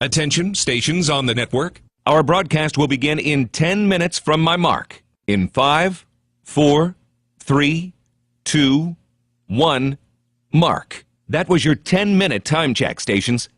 Attention, stations on the network. Our broadcast will begin in 10 minutes from my mark. In 5, 4, 3, 2, 1, mark. That was your 10-minute time check, stations.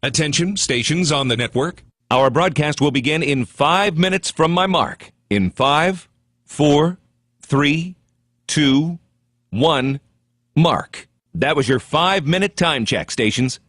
Attention, stations on the network. Our broadcast will begin in 5 minutes from my mark. In 5, 4, 3, 2, 1, mark. That was your 5-minute time check, stations.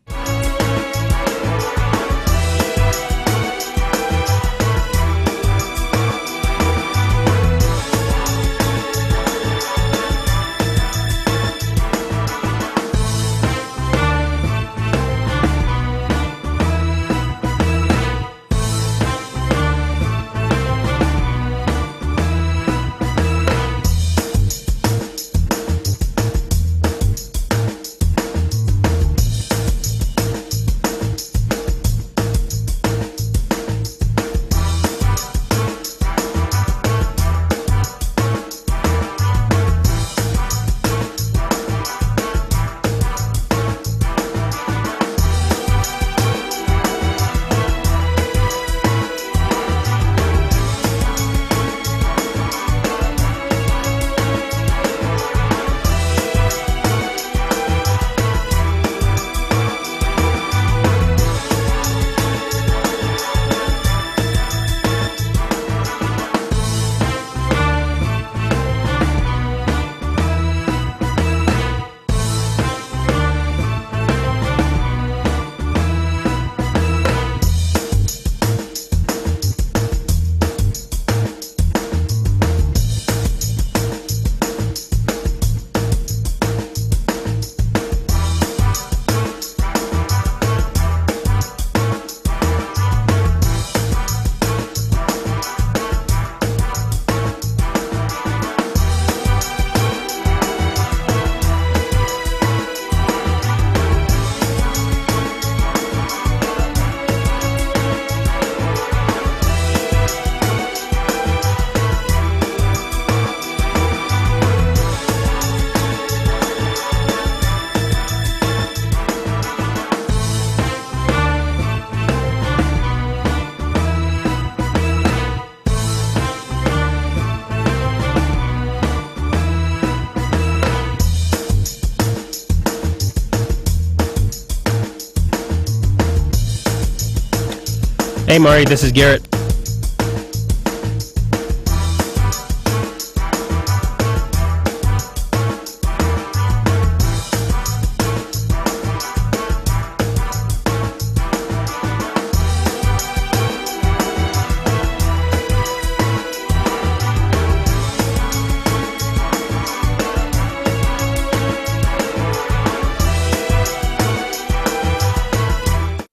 Hey Murray, this is Garrett.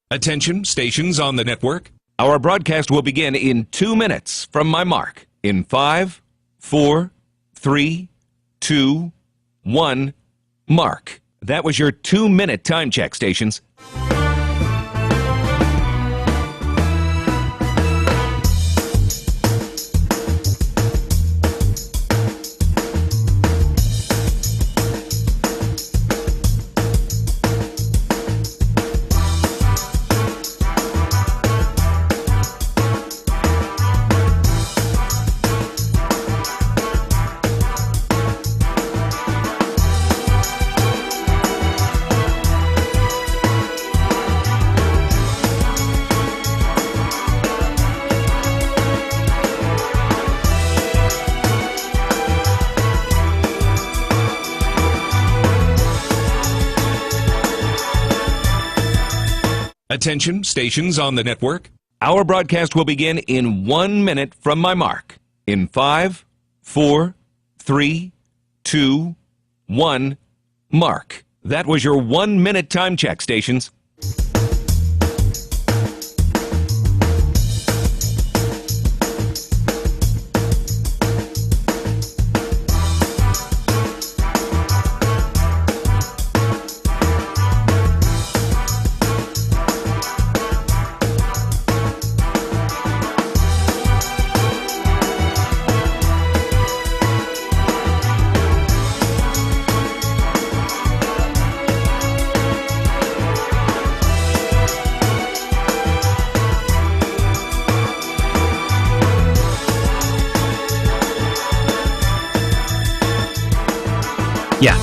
Attention, stations on the network. Our broadcast will begin in 2 minutes from my mark. In 5, 4, 3, 2, 1, mark. That was your 2-minute time check, stations. Attention, stations on the network. Our broadcast will begin in 1 minute from my mark. In 5, 4, 3, 2, 1, mark. That was your 1-minute time check, stations. Yeah.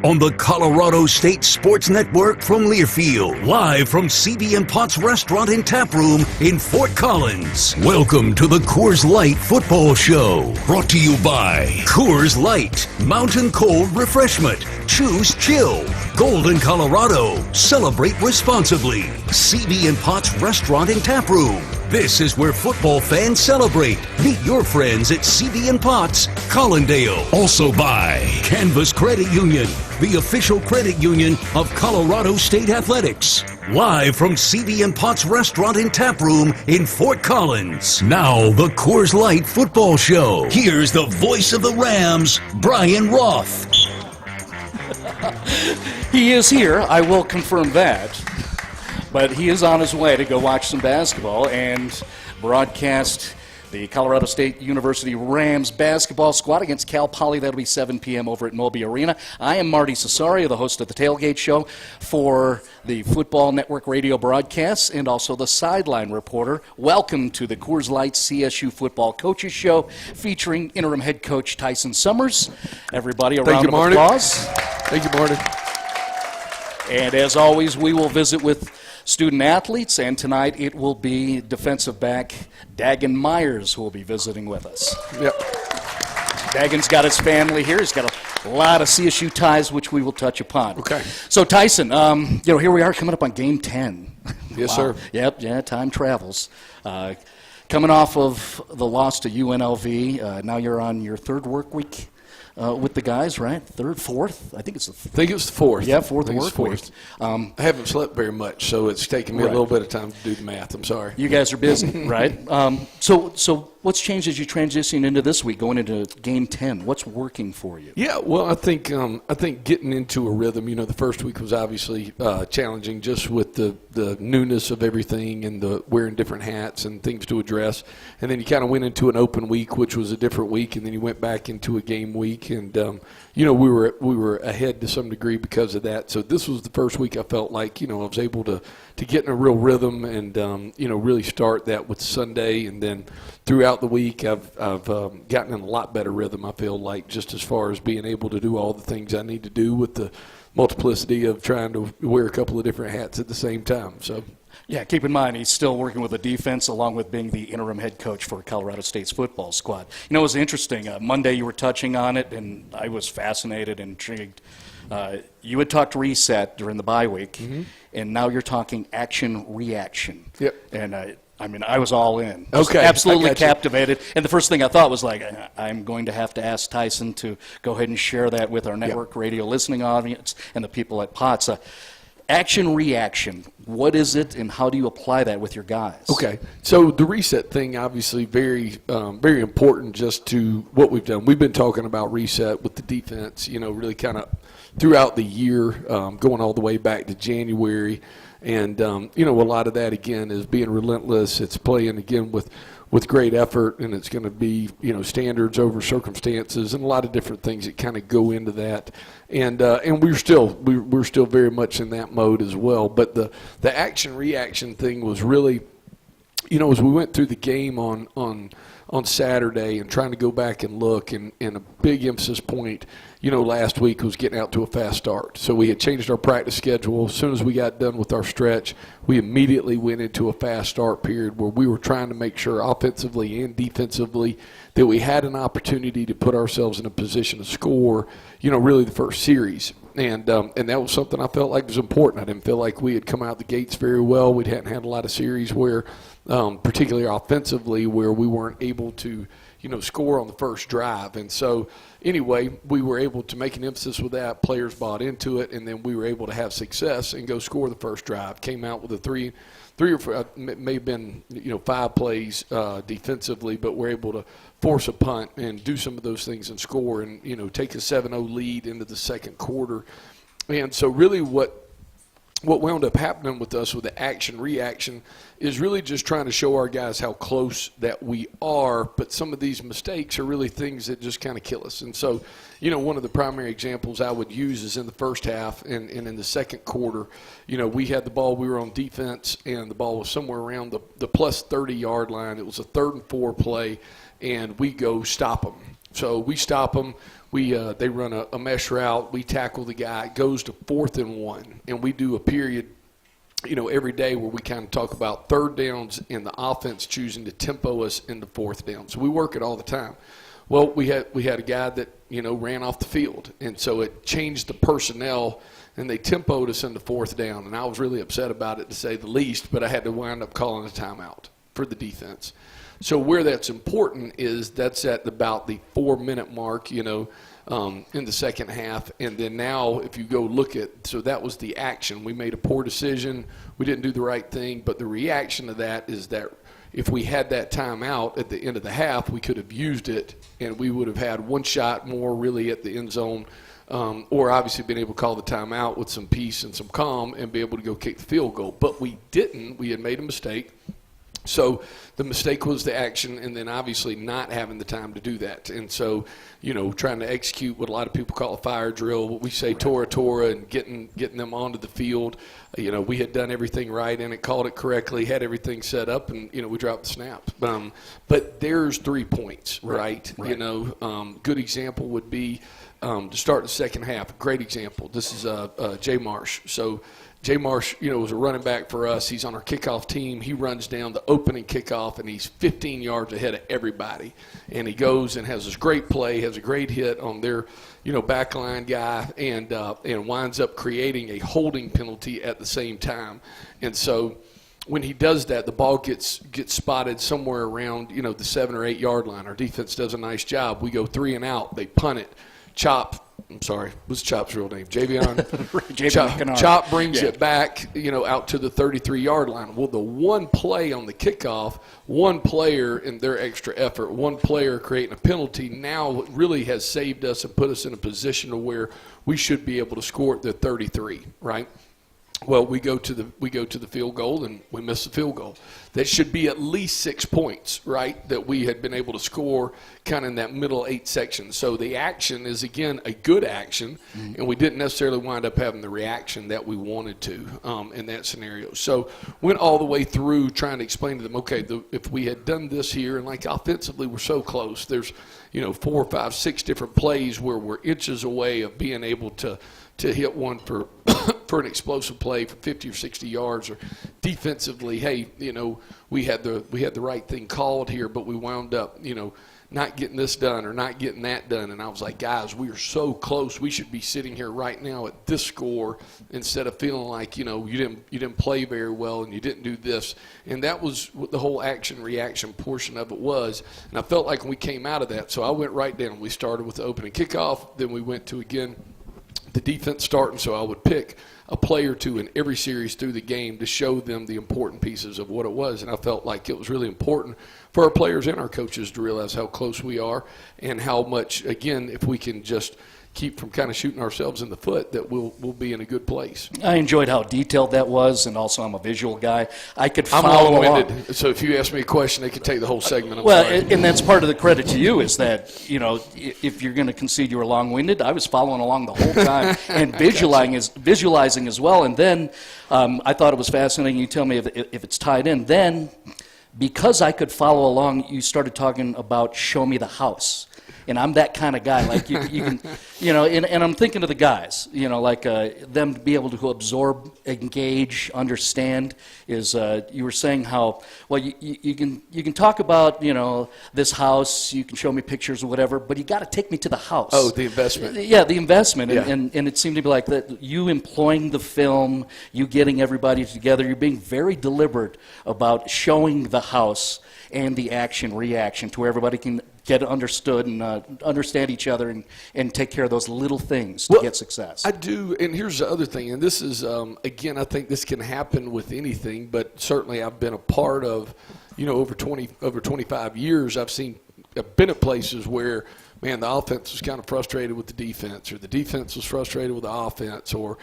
on the Colorado State Sports Network from Learfield, live from CB and Potts Restaurant and Tap Room in Fort Collins. Welcome to the Coors Light Football Show, brought to you by Coors Light, Mountain Cold Refreshment. Choose chill. Golden, Colorado. Celebrate responsibly. CB and Potts Restaurant and Tap Room. This is where football fans celebrate. Meet your friends at CB and Potts, Collindale. Also by Canvas Credit Union, the official credit union of Colorado State Athletics. Live from CB and Potts Restaurant and Tap Room in Fort Collins. Now the Coors Light Football Show. Here's the voice of the Rams, Brian Roth. He is here, I will confirm that. But he is on his way to go watch some basketball and broadcast the Colorado State University Rams basketball squad against Cal Poly. That'll be 7 p.m. over at Moby Arena. I am Marty Cesario, the host of the Tailgate Show for the Football Network radio broadcasts and also the Sideline Reporter. Welcome to the Coors Light CSU Football Coaches Show featuring interim head coach Tyson Summers. Everybody, a round of applause. Thank you, Marty. And as always, we will visit with student athletes, and tonight it will be defensive back Dagan Myers who will be visiting with us. Yep. Dagan's got his family here. He's got a lot of CSU ties, which we will touch upon. Okay. So, Tyson, here we are coming up on Game 10. Yes, Wow. sir. Yep, yeah, time travels. Coming off of the loss to UNLV, now you're on your third work week with the guys, right? Third, fourth? I think it's the I think it's the fourth. Yeah, fourth I think work it's fourth. week. I haven't slept very much, so it's taking me Right. a little bit of time to do the math. I'm sorry. You guys are busy, right? So what's changed as you transition into this week, going into Game 10? What's working for you? Yeah, well, I think getting into a rhythm. You know, the first week was obviously challenging, just with the newness of everything and the wearing different hats and things to address. And then you kind of went into an open week, which was a different week, and then you went back into a game week, and we were ahead to some degree because of that. So this was the first week I felt like I was able to get in a real rhythm and really start that with Sunday, and then throughout the week I've gotten in a lot better rhythm. I feel like, just as far as being able to do all the things I need to do with the multiplicity of trying to wear a couple of different hats at the same time. So. Yeah, keep in mind he's still working with the defense along with being the interim head coach for Colorado State's football squad. It was interesting. Monday you were touching on it, and I was fascinated and intrigued. You had talked reset during the bye week, and now you're talking action-reaction. Yep. And I was all in. Just Okay, absolutely I got you. captivated. And the first thing I thought was like, I'm going to have to ask Tyson to go ahead and share that with our network radio listening audience and the people at Potts. Action-reaction, what is it, and how do you apply that with your guys? Okay, so the reset thing, obviously very important just to what we've done. We've been talking about reset with the defense, really kind of throughout the year, going all the way back to January. And, a lot of that, again, is being relentless. It's playing, again, with great effort, and it's going to be, standards over circumstances and a lot of different things that kind of go into that. And we're still very much in that mode as well. But the action-reaction thing was really, as we went through the game on Saturday and trying to go back and look, and a big emphasis point, last week was getting out to a fast start. So we had changed our practice schedule. As soon as we got done with our stretch, we immediately went into a fast start period where we were trying to make sure offensively and defensively that we had an opportunity to put ourselves in a position to score, really the first series. And that was something I felt like was important. I didn't feel like we had come out the gates very well. We hadn't had a lot of series where, particularly offensively, where we weren't able to, score on the first drive. And so, anyway, we were able to make an emphasis with that. Players bought into it, and then we were able to have success and go score the first drive. Came out with a three or four, may have been, 5 plays defensively, but we're able to force a punt and do some of those things and score and, take a 7-0 lead into the second quarter. And so really what wound up happening with us with the action-reaction is really just trying to show our guys how close that we are, but some of these mistakes are really things that just kind of kill us. And so, one of the primary examples I would use is in the first half and in the second quarter, we had the ball, we were on defense, and the ball was somewhere around the plus 30-yard line. It was a 3rd and 4 play, and we go stop them. So we stop them. They run a mesh route. We tackle the guy. It goes to 4th and 1, and we do a period, every day where we kind of talk about third downs and the offense choosing to tempo us into 4th down. So we work it all the time. Well, we had a guy that ran off the field, and so it changed the personnel, and they tempoed us into 4th down, and I was really upset about it, to say the least. But I had to wind up calling a timeout for the defense. So where that's important is that's at about the 4-minute mark, in the second half. And then now if you go look at, so that was the action. We made a poor decision. We didn't do the right thing. But the reaction to that is that if we had that timeout at the end of the half, we could have used it, and we would have had one shot more really at the end zone, or obviously been able to call the timeout with some peace and some calm and be able to go kick the field goal. But we didn't. We had made a mistake. So the mistake was the action, and then obviously not having the time to do that. And so, trying to execute what a lot of people call a fire drill, what we say Tora, and getting them onto the field. We had done everything right in it, called it correctly, had everything set up, and, we dropped the snap. But there's 3 points, right? Good example would be to start the second half. Great example. This is Jay Marsh. So Jay Marsh, was a running back for us. He's on our kickoff team. He runs down the opening kickoff, and he's 15 yards ahead of everybody. And he goes and has this great play, has a great hit on their, backline guy, and winds up creating a holding penalty at the same time. And so when he does that, the ball gets spotted somewhere around, the 7 or 8 yard line. Our defense does a nice job. We go 3 and out. They punt it. What's Chop's real name? Javion. Chop brings it back, out to the 33-yard line. Well, the one play on the kickoff, one player in their extra effort, one player creating a penalty now really has saved us and put us in a position to where we should be able to score at the 33, right? Well, we go to the field goal, and we miss the field goal. That should be at least 6 points, right, that we had been able to score kind of in that middle 8 section. So the action is, again, a good action, and we didn't necessarily wind up having the reaction that we wanted to in that scenario. So went all the way through trying to explain to them, okay, if we had done this here, and like offensively we're so close. There's, 4, 5, 6 different plays where we're inches away of being able to hit one for an explosive play for 50 or 60 yards, or defensively, hey, we had the right thing called here, but we wound up, not getting this done or not getting that done. And I was like, guys, we are so close. We should be sitting here right now at this score instead of feeling like, you didn't play very well and you didn't do this. And that was what the whole action reaction portion of it was. And I felt like when we came out of that, so I went right down. We started with the opening kickoff, then we went to, again, the defense starting, so I would pick a play or two in every series through the game to show them the important pieces of what it was. And I felt like it was really important for our players and our coaches to realize how close we are and how much, again, if we can just keep from kind of shooting ourselves in the foot, that we'll be in a good place. I enjoyed how detailed that was, and also I'm a visual guy. I could I'm follow along. So if you ask me a question, they could take the whole segment. And that's part of the credit to you is that, if you're going to concede you were long-winded, I was following along the whole time and visualizing as well. And then I thought it was fascinating. You tell me if it's tied in. Then, because I could follow along, you started talking about show me the house. And I'm that kind of guy. Like you can, and I'm thinking of the guys, them to be able to absorb, engage, understand. Is you were saying how you can talk about this house, you can show me pictures or whatever, but you got to take me to the house. Oh, the investment. Yeah, the investment, Yeah. And it seemed to be like that. You employing the film, you getting everybody together, you're being very deliberate about showing the house and the action reaction to where everybody can get understood and understand each other and take care of those little things to get success. I do, and here's the other thing, and this is, again, I think this can happen with anything, but certainly I've been a part of, over 25 years, I've been at places where, man, the offense was kind of frustrated with the defense, or the defense was frustrated with the offense, or,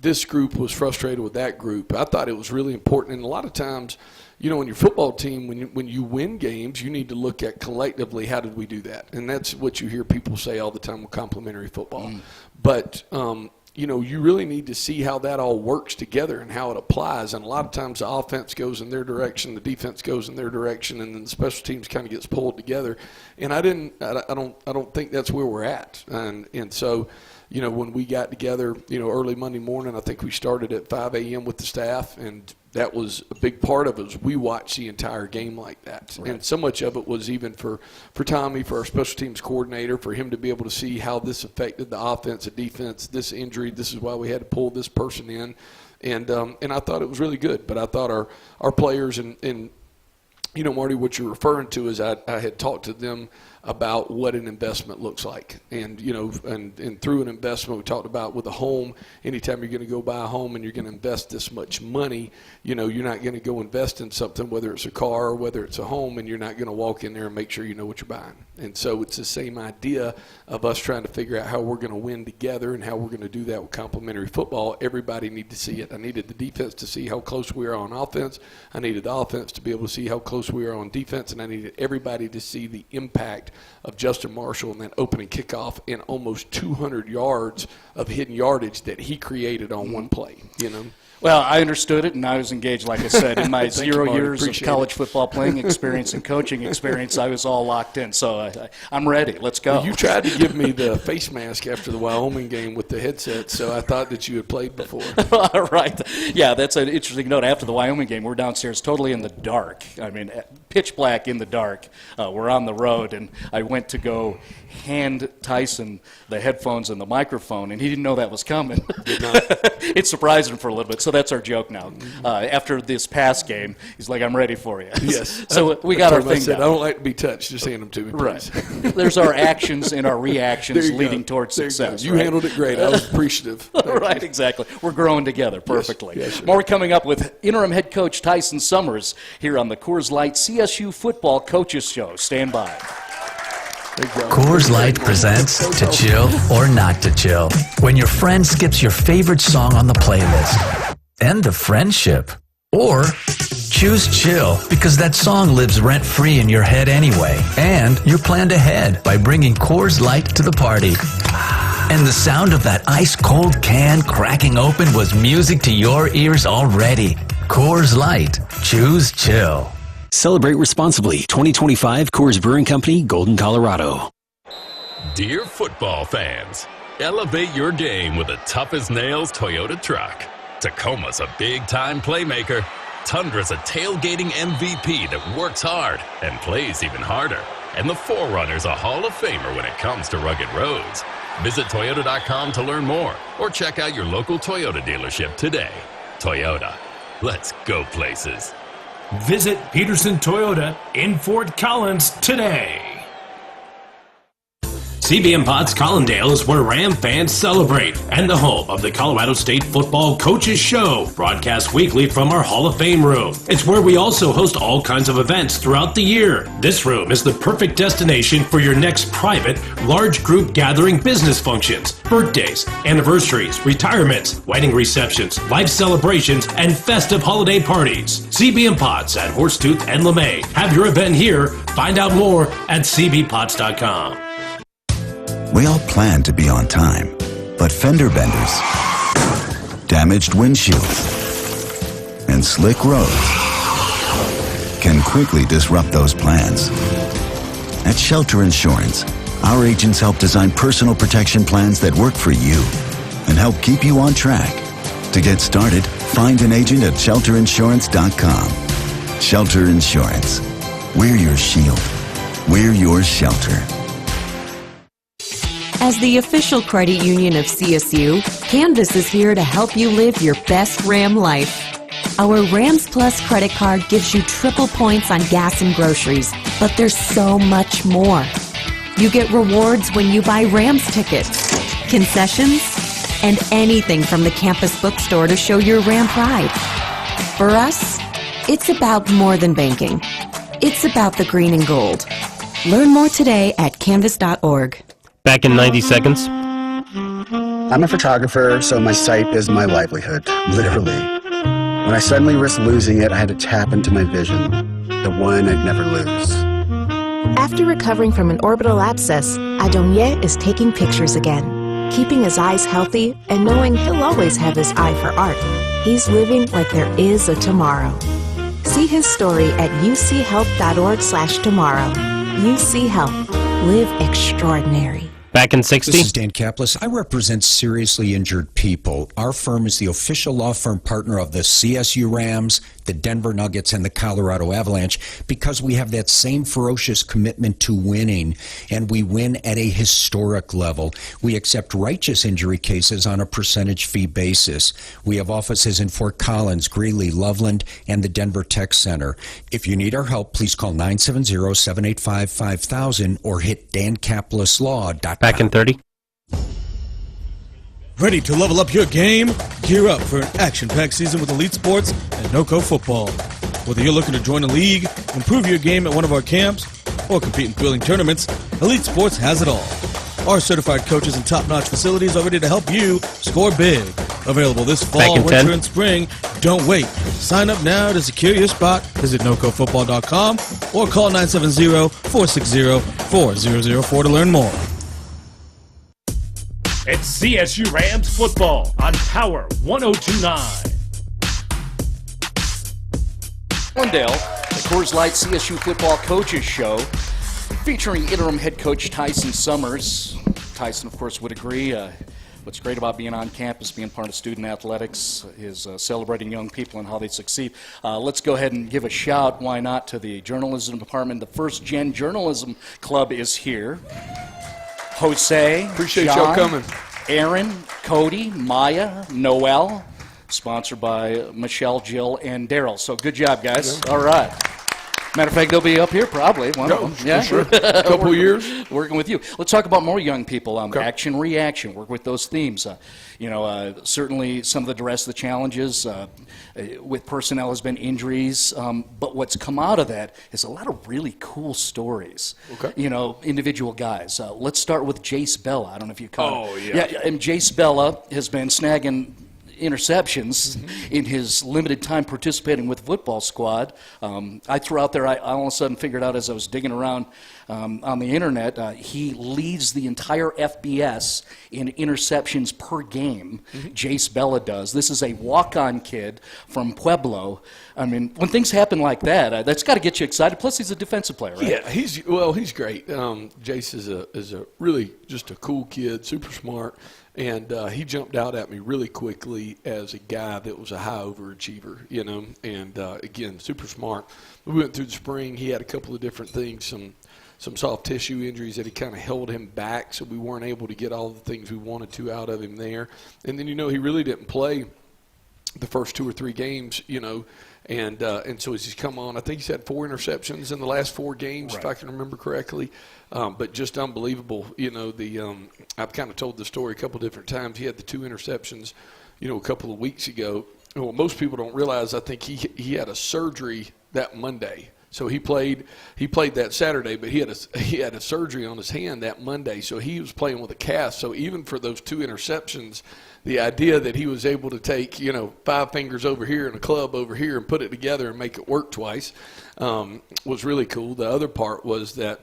this group was frustrated with that group. I thought it was really important, and a lot of times, in your football team, when you win games, you need to look at collectively how did we do that, and that's what you hear people say all the time with complimentary football. But you really need to see how that all works together and how it applies. And a lot of times the offense goes in their direction, the defense goes in their direction, and then the special teams kind of gets pulled together. And I don't think that's where we're at. And so, when we got together, early Monday morning, I think we started at 5 a.m. with the staff, and that was a big part of it. Was we watched the entire game like that. Right. And so much of it was even for Tommy, for our special teams coordinator, for him to be able to see how this affected the offense, the defense, this injury, this is why we had to pull this person in. And I thought it was really good. But I thought our players and Marty, what you're referring to is I had talked to them about what an investment looks like. And, and through an investment, we talked about with a home, anytime you're going to go buy a home and you're going to invest this much money, you're not going to go invest in something, whether it's a car or whether it's a home, and you're not going to walk in there and make sure you know what you're buying. And so it's the same idea of us trying to figure out how we're going to win together and how we're going to do that with complementary football. Everybody needed to see it. I needed the defense to see how close we are on offense. I needed the offense to be able to see how close we are on defense. And I needed everybody to see the impact of Justin Marshall and that opening kickoff and almost 200 yards of hidden yardage that he created on one play, Well, I understood it, and I was engaged, like I said. In my 0 years of college football playing experience and coaching experience, I was all locked in. So I'm ready. Let's go. Well, you tried to give me the face mask after the Wyoming game with the headset, so I thought that you had played before. Right. Yeah, that's an interesting note. After the Wyoming game, we're downstairs totally in the dark. I mean, pitch black in the dark. We're on the road, and I went to go hand Tyson the headphones and the microphone, and he didn't know that was coming. Did not. It surprised him for a little bit. So that's our joke now. After this past game, he's like, "I'm ready for you." Yes. So we got our thing down. I don't like to be touched. Just hand them to me, please. Right. There's our actions and our reactions leading towards success. You handled it great. I was appreciative. Right, exactly. We're growing together perfectly. Yes, More coming up with interim head coach Tyson Summers here on the Coors Light CSU Football Coaches Show. Stand by. Coors Light presents To Chill or Not to Chill. When your friend skips your favorite song on the playlist. End of friendship. Or choose chill because that song lives rent-free in your head anyway. And you planned ahead by bringing Coors Light to the party. And the sound of that ice-cold can cracking open was music to your ears already. Coors Light. Choose chill. Celebrate responsibly. 2025 Coors Brewing Company, Golden, Colorado. Dear football fans, elevate your game with a tough-as-nails Toyota truck. Tacoma's a big-time playmaker. Tundra's a tailgating MVP that works hard and plays even harder. And the 4Runner's a Hall of Famer when it comes to rugged roads. Visit Toyota.com to learn more or check out your local Toyota dealership today. Toyota, let's go places. Visit Peterson Toyota in Fort Collins today. CBM Potts Collindale is where Ram fans celebrate and the home of the Colorado State Football Coaches Show, broadcast weekly from our Hall of Fame room. It's where we also host all kinds of events throughout the year. This room is the perfect destination for your next private, large group gathering business functions, birthdays, anniversaries, retirements, wedding receptions, life celebrations, and festive holiday parties. CBM Potts at Horsetooth and LeMay. Have your event here. Find out more at cbpots.com. We all plan to be on time, but fender benders, damaged windshields, and slick roads can quickly disrupt those plans. At Shelter Insurance, our agents help design personal protection plans that work for you and help keep you on track. To get started, find an agent at shelterinsurance.com. Shelter Insurance. We're your shield. We're your shelter. As the official credit union of CSU, Canvas is here to help you live your best Ram life. Our Rams Plus credit card gives you triple points on gas and groceries, but there's so much more. You get rewards when you buy Rams tickets, concessions, and anything from the campus bookstore to show your Ram pride. For us, it's about more than banking. It's about the green and gold. Learn more today at canvas.org. Back in 90 seconds. I'm a photographer, so my sight is my livelihood, literally. When I suddenly risked losing it, I had to tap into my vision, the one I'd never lose. After recovering from an orbital abscess, Adonye is taking pictures again. keeping his eyes healthy and knowing he'll always have his eye for art. He's living like there is a tomorrow. See his story at uchealth.org/tomorrow. UC Health. Live extraordinary. Back in 60. This is Dan Kaplis. I represent seriously injured people. Our firm is the official law firm partner of the CSU Rams, the Denver Nuggets, and the Colorado Avalanche because we have that same ferocious commitment to winning, and we win at a historic level. We accept righteous injury cases on a percentage fee basis. We have offices in Fort Collins, Greeley, Loveland, and the Denver Tech Center. If you need our help, please call 970-785-5000 or hit dankaplislaw.com. Back in 30. Ready to level up your game? Gear up for an action-packed season with Elite Sports and NoCo Football. Whether you're looking to join a league, improve your game at one of our camps, or compete in thrilling tournaments, Elite Sports has it all. Our certified coaches and top-notch facilities are ready to help you score big. Available this fall, winter, 10. and spring. Don't wait. Sign up now to secure your spot. Visit NoCoFootball.com or call 970-460-4004 to learn more. It's CSU Rams football on Power 102.9. Glendale, the Coors Light CSU Football Coaches Show, featuring interim head coach Tyson Summers. Tyson, of course, would agree. What's great about being on campus, being part of student athletics, is celebrating young people and how they succeed. Let's go ahead and give a shout, why not, to the journalism department. The First Gen Journalism Club is here. Jose, appreciate John, y'all coming. Aaron, Cody, Maya, Noel, sponsored by Michelle, Jill, and Daryl. So good job, guys. Yeah. All right. Matter of fact, they'll be up here probably. One of them. Yeah, sure. A couple of years. Working with you. Let's talk about more young people. Action, reaction. Work with those themes. Certainly some of the rest of the challenges with personnel has been injuries. But what's come out of that is a lot of really cool stories. Okay. Individual guys. Let's start with Jace Bella. I don't know if you caught it. Yeah. And Jace Bella has been snagging interceptions in his limited time participating with the football squad. I threw out there, I all of a sudden figured out as I was digging around on the internet, he leads the entire FBS in interceptions per game. Jace Bella does. This is a walk-on kid from Pueblo. I mean, when things happen like that, that's got to get you excited. Plus, he's a defensive player, right? Yeah, he's great. Jace is a really just a cool kid, super smart. And he jumped out at me really quickly as a guy that was a high overachiever, and again, super smart. We went through the spring. He had a couple of different things, some soft tissue injuries that he kind of held him back, so we weren't able to get all the things we wanted to out of him there. And then, he really didn't play the first 2 or 3 games, and so as he's come on, I think he's had 4 interceptions in the last 4 games, if I can remember correctly. But just unbelievable. I've kind of told the story a couple different times. He had the 2 interceptions, a couple of weeks ago. Well, most people don't realize, I think he had a surgery that Monday. So he played that Saturday, but he had a surgery on his hand that Monday. So he was playing with a cast. So even for those 2 interceptions, the idea that he was able to take, 5 fingers over here and a club over here and put it together and make it work twice was really cool. The other part was that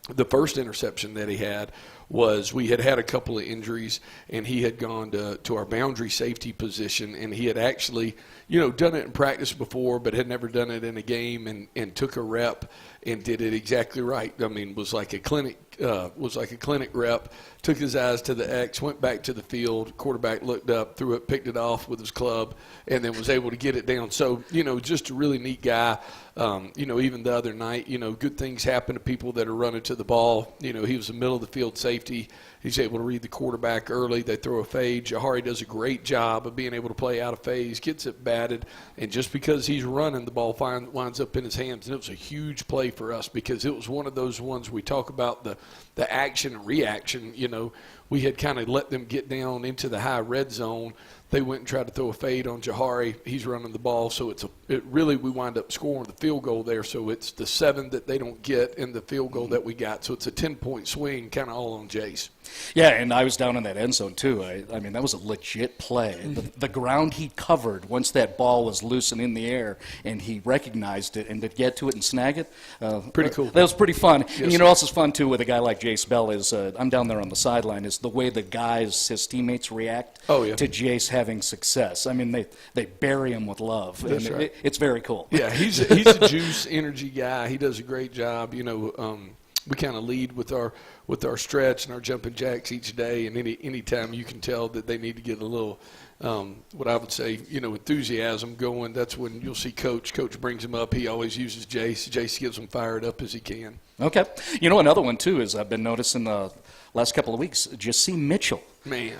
the first interception that he had was we had a couple of injuries, and he had gone to our boundary safety position, and he had actually, done it in practice before but had never done it in a game, and took a rep and did it exactly right. I mean, was like a clinic rep, took his eyes to the X, went back to the field, quarterback looked up, threw it, picked it off with his club, and then was able to get it down. So, just a really neat guy. Even the other night, good things happen to people that are running to the ball. He was a middle of the field safety. He's able to read the quarterback early. They throw a fade. Jahari does a great job of being able to play out of phase, gets it batted, and just because he's running, the ball winds up in his hands. And it was a huge play for us because it was one of those ones we talk about the action and reaction. We had kind of let them get down into the high red zone. they went and tried to throw a fade on Jahari. He's running the ball, so we wind up scoring the field goal there. So it's the 7 that they don't get and the field goal that we got. So it's a 10-point swing, kind of all on Jace. Yeah, and I was down in that end zone too. I mean, that was a legit play. The ground he covered once that ball was loose and in the air, and he recognized it, and to get to it and snag it, pretty cool. That was pretty fun. Yes, and you know, else is fun too with a guy like Jace Bell is I'm down there on the sideline. Is the way the guys, his teammates, react to Jace having success. I mean, they bury him with love. That's and right. It's very cool. Yeah, he's a juice energy guy. He does a great job. You know, we kind of lead with our stretch and our jumping jacks each day, and any time you can tell that they need to get a little what I would say, you know, enthusiasm going. That's when you'll see Coach brings him up. He always uses Jace. Jace gets him fired up as he can. Okay. You know, another one too is I've been noticing the last couple of weeks, Jassim Mitchell. Man,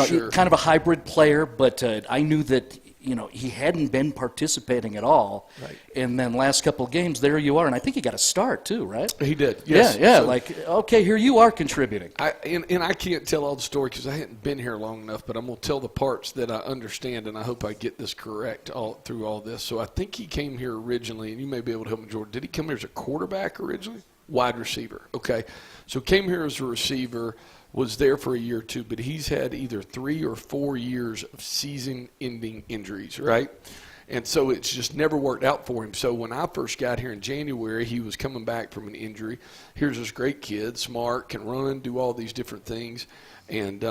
sure. Kind of a hybrid player, but I knew that, you know, he hadn't been participating at all. Right. And then last couple of games, there you are. And I think he got a start too, right? He did, yes. Yeah, So, like, okay, here you are contributing. And I can't tell all the story because I hadn't been here long enough, but I'm going to tell the parts that I understand, and I hope I get this correct through all this. So I think he came here originally, and you may be able to help me, Jordan. Did he come here as a quarterback originally? Wide receiver. Okay. So came here as a receiver, was there for a year or two, but he's had either 3 or 4 years of season-ending injuries, right? And so it's just never worked out for him. So when I first got here in January, he was coming back from an injury. Here's this great kid, smart, can run, do all these different things. And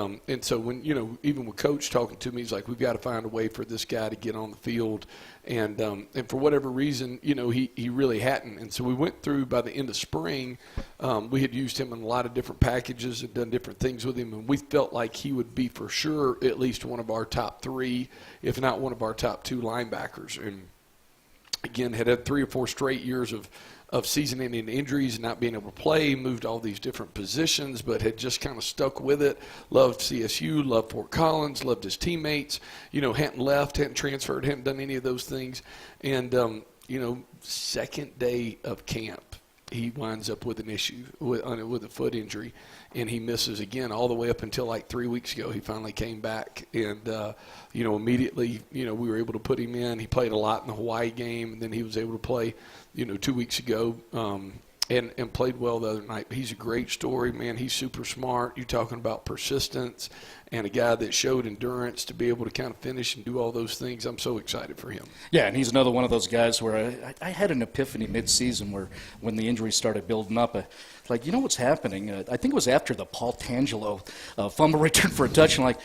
so when, you know, even with Coach talking to me, he's like, we've got to find a way for this guy to get on the field. And for whatever reason, you know, he really hadn't. And so we went through by the end of spring, we had used him in a lot of different packages and done different things with him. And we felt like he would be for sure at least one of our top 3, if not one of our top 2 linebackers. And again, had 3 or 4 straight years of season-ending injuries and not being able to play, moved all these different positions, but had just kind of stuck with it. Loved CSU, loved Fort Collins, loved his teammates. You know, hadn't left, hadn't transferred, hadn't done any of those things. And, you know, second day of camp, he winds up with an issue, with a foot injury, and he misses again all the way up until like 3 weeks ago. He finally came back, and, you know, immediately, you know, we were able to put him in. He played a lot in the Hawaii game, and then he was able to play, you know, 2 weeks ago, and played well the other night. But he's a great story, man. He's super smart. You're talking about persistence and a guy that showed endurance to be able to kind of finish and do all those things. I'm so excited for him. Yeah, and he's another one of those guys where I had an epiphany mid-season where when the injuries started building up, like, you know what's happening? I think it was after the Paul Tangelo fumble return for a touch, and like,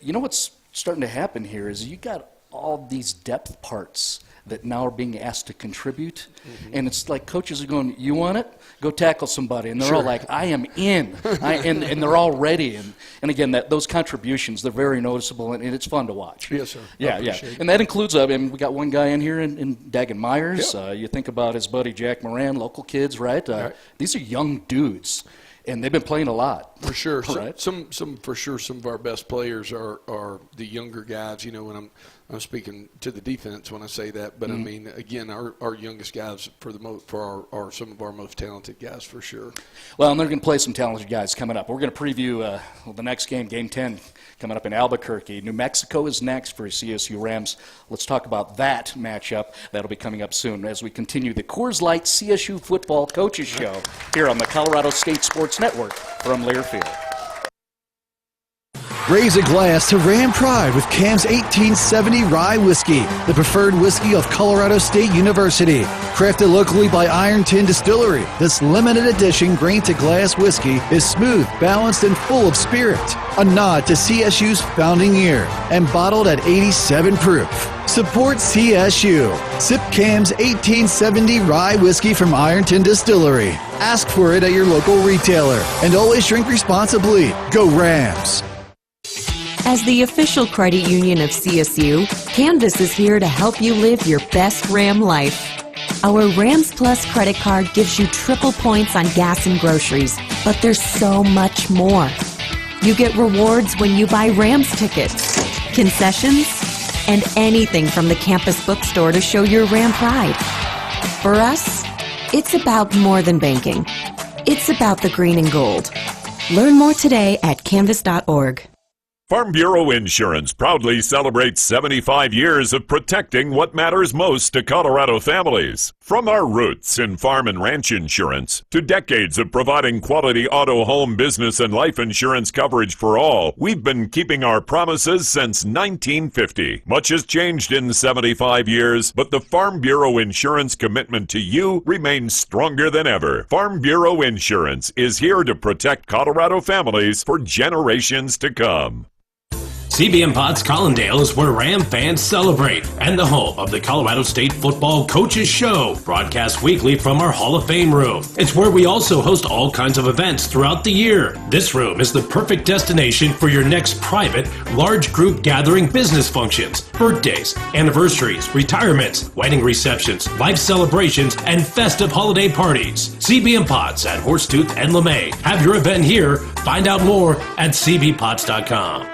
you know what's starting to happen here is you got all these depth parts that now are being asked to contribute. Mm-hmm. And it's like coaches are going, you want it? Go tackle somebody. And they're all like, I am in. And they're all ready. And again, those contributions, they're very noticeable, and it's fun to watch. Yes, sir. Yeah. And that includes, I mean, we got one guy in here in Dagan Myers. Yep. You think about his buddy Jack Moran, local kids, right? Right. These are young dudes. And they've been playing a lot. For sure. Right? Some of our best players are the younger guys, you know, when I'm speaking to the defense when I say that. But, I mean, again, our youngest guys are some of our most talented guys for sure. Well, and they're going to play some talented guys coming up. We're going to preview the next game, Game 10, coming up in Albuquerque. New Mexico is next for CSU Rams. Let's talk about that matchup. That'll be coming up soon as we continue the Coors Light CSU Football Coaches Show here on the Colorado State Sports Network from Learfield. Raise a glass to Ram Pride with Cam's 1870 Rye Whiskey, the preferred whiskey of Colorado State University. Crafted locally by Iron Tin Distillery, this limited edition grain-to-glass whiskey is smooth, balanced, and full of spirit. A nod to CSU's founding year and bottled at 87 proof. Support CSU. Sip Cam's 1870 Rye Whiskey from Iron Tin Distillery. Ask for it at your local retailer. And always drink responsibly. Go Rams! As the official credit union of CSU, Canvas is here to help you live your best Ram life. Our Rams Plus credit card gives you triple points on gas and groceries, but there's so much more. You get rewards when you buy Rams tickets, concessions, and anything from the campus bookstore to show your Ram pride. For us, it's about more than banking. It's about the green and gold. Learn more today at canvas.org. Farm Bureau Insurance proudly celebrates 75 years of protecting what matters most to Colorado families. From our roots in farm and ranch insurance to decades of providing quality auto, home, business, and life insurance coverage for all, we've been keeping our promises since 1950. Much has changed in 75 years, but the Farm Bureau Insurance commitment to you remains stronger than ever. Farm Bureau Insurance is here to protect Colorado families for generations to come. CBM Potts Collindale is where Ram fans celebrate and the home of the Colorado State Football Coaches Show, broadcast weekly from our Hall of Fame room. It's where we also host all kinds of events throughout the year. This room is the perfect destination for your next private, large group gathering business functions, birthdays, anniversaries, retirements, wedding receptions, life celebrations, and festive holiday parties. CBM Potts at Horsetooth and LeMay. Have your event here. Find out more at cbpots.com.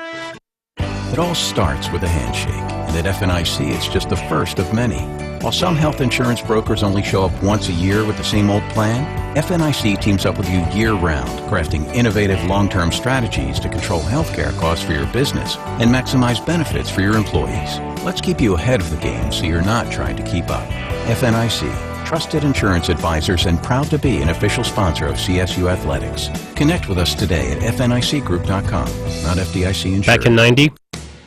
It all starts with a handshake, and at FNIC it's just the first of many. While some health insurance brokers only show up once a year with the same old plan, FNIC teams up with you year-round, crafting innovative long-term strategies to control healthcare costs for your business and maximize benefits for your employees. Let's keep you ahead of the game so you're not trying to keep up. FNIC, trusted insurance advisors and proud to be an official sponsor of CSU Athletics. Connect with us today at fnicgroup.com, not FDIC insured. Back in 90?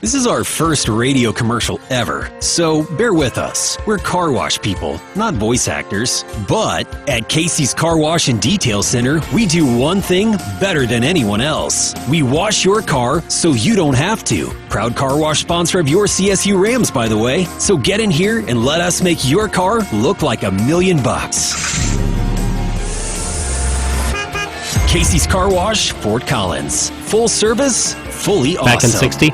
This is our first radio commercial ever, so bear with us. We're car wash people, not voice actors. But at Casey's Car Wash and Detail Center, we do one thing better than anyone else. We wash your car so you don't have to. Proud car wash sponsor of your CSU Rams, by the way. So get in here and let us make your car look like $1,000,000. Casey's Car Wash, Fort Collins. Full service, fully awesome. Back in 60?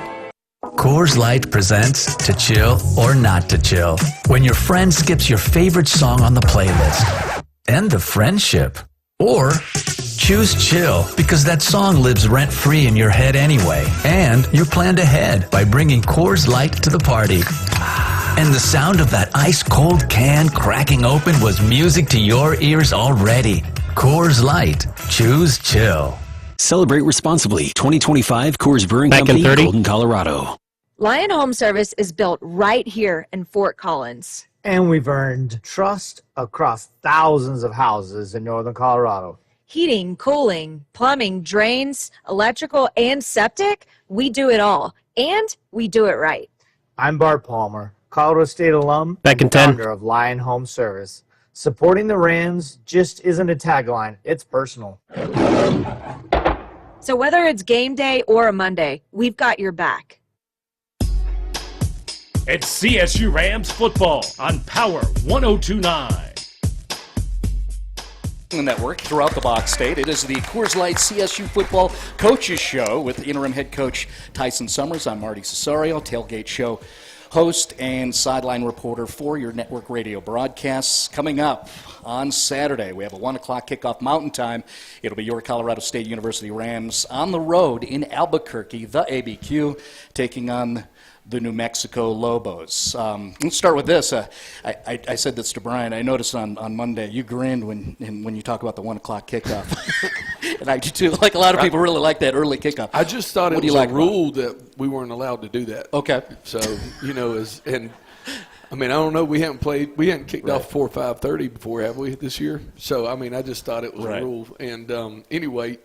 Coors Light presents To Chill or Not to Chill. When your friend skips your favorite song on the playlist. End the friendship. Or choose chill because that song lives rent-free in your head anyway. And you're planned ahead by bringing Coors Light to the party. And the sound of that ice-cold can cracking open was music to your ears already. Coors Light. Choose chill. Celebrate responsibly. 2025 Coors Brewing Back in Company, 30? Golden, Colorado. Lion Home Service is built right here in Fort Collins. And we've earned trust across thousands of houses in northern Colorado. Heating, cooling, plumbing, drains, electrical, and septic, we do it all. And we do it right. I'm Bart Palmer, Colorado State alum Back in and 10. founder of Lion Home Service. Supporting the Rams just isn't a tagline, it's personal. So whether it's game day or a Monday, we've got your back. It's CSU Rams football on Power 102.9. The network throughout the Box State. It is the Coors Light CSU Football Coaches Show with interim head coach Tyson Summers. I'm Marty Cesario, tailgate show host and sideline reporter for your network radio broadcasts. Coming up on Saturday, we have a 1 o'clock kickoff Mountain Time. It'll be your Colorado State University Rams on the road in Albuquerque, the ABQ, taking on the New Mexico Lobos. Let's start with this. I said this to Brian. I noticed on Monday you grinned when you talk about the 1 o'clock kickoff. And I do too. Like a lot of people really like that early kickoff. I just thought it was a rule that we weren't allowed to do that. Okay. So, I don't know. We hadn't kicked off 4 or 5:30 before, have we, this year? So, I just thought it was a rule. And anyway,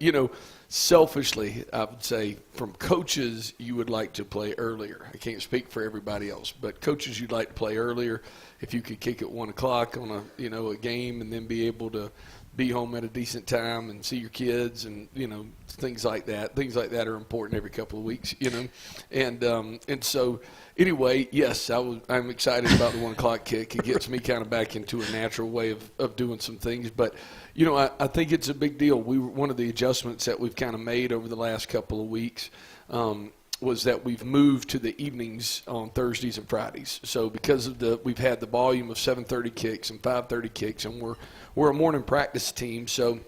selfishly, I would say from coaches, you would like to play earlier. I can't speak for everybody else, but coaches, you'd like to play earlier. If you could kick at 1 o'clock on a game and then be able to be home at a decent time and see your kids and things like that. Things like that are important every couple of weeks, and so anyway, yes, I'm excited about the 1 o'clock kick. It gets me kind of back into a natural way of doing some things, but I think it's a big deal. One of the adjustments that we've kind of made over the last couple of weeks was that we've moved to the evenings on Thursdays and Fridays. So because of we've had the volume of 7:30 kicks and 5:30 kicks, and we're a morning practice team, so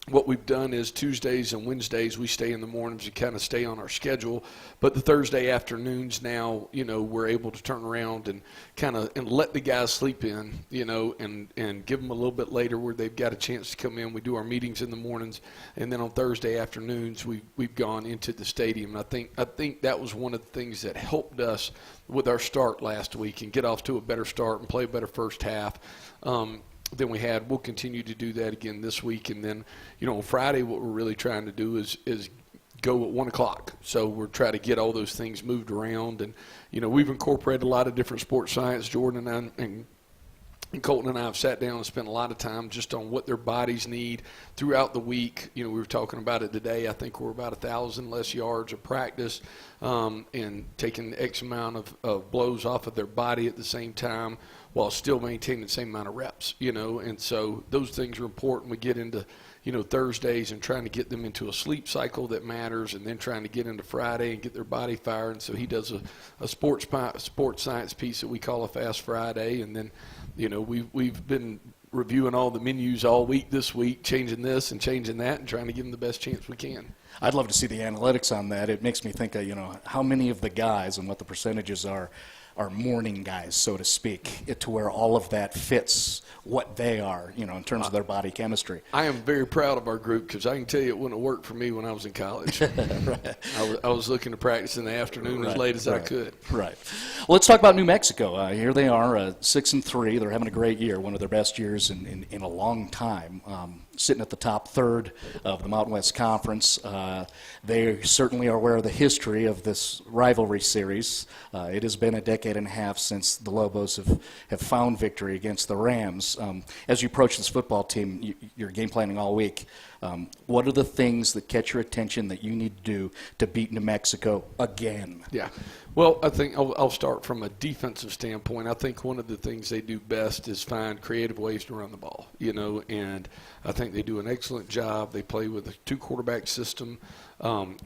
what we've done is Tuesdays and Wednesdays we stay in the mornings to kind of stay on our schedule, but the Thursday afternoons now, we're able to turn around and and let the guys sleep in, and give them a little bit later where they've got a chance to come in. We do our meetings in the mornings, and then on Thursday afternoons we've gone into the stadium. And I think that was one of the things that helped us with our start last week and get off to a better start and play a better first half. Than we had. We'll continue to do that again this week. And then, on Friday, what we're really trying to do is go at 1 o'clock. So we're trying to get all those things moved around. And, we've incorporated a lot of different sports science. Jordan and Colton and I have sat down and spent a lot of time just on what their bodies need throughout the week. We were talking about it today. I think we're about 1,000 less yards of practice and taking X amount of blows off of their body at the same time while still maintaining the same amount of reps, and so those things are important. We get into, Thursdays and trying to get them into a sleep cycle that matters, and then trying to get into Friday and get their body fired. And so he does a sports science piece that we call a Fast Friday, and then, we've been reviewing all the menus all week this week, changing this and changing that and trying to give them the best chance we can. I'd love to see the analytics on that. It makes me think of, how many of the guys and what the percentages are morning guys, so to speak, to where all of that fits what they are, in terms of their body chemistry. I am very proud of our group because I can tell you it wouldn't have worked for me when I was in college. Right. I was looking to practice in the afternoon as late as I could. Right. Well, let's talk about New Mexico. Here they are, 6-3. They're having a great year, one of their best years in a long time. Sitting at the top third of the Mountain West Conference. They certainly are aware of the history of this rivalry series. It has been a decade and a half since the Lobos have found victory against the Rams. As you approach this football team, you're game planning all week. What are the things that catch your attention that you need to do to beat New Mexico again? Yeah. Well, I think I'll start from a defensive standpoint. I think one of the things they do best is find creative ways to run the ball, and I think they do an excellent job. They play with a 2-quarterback system,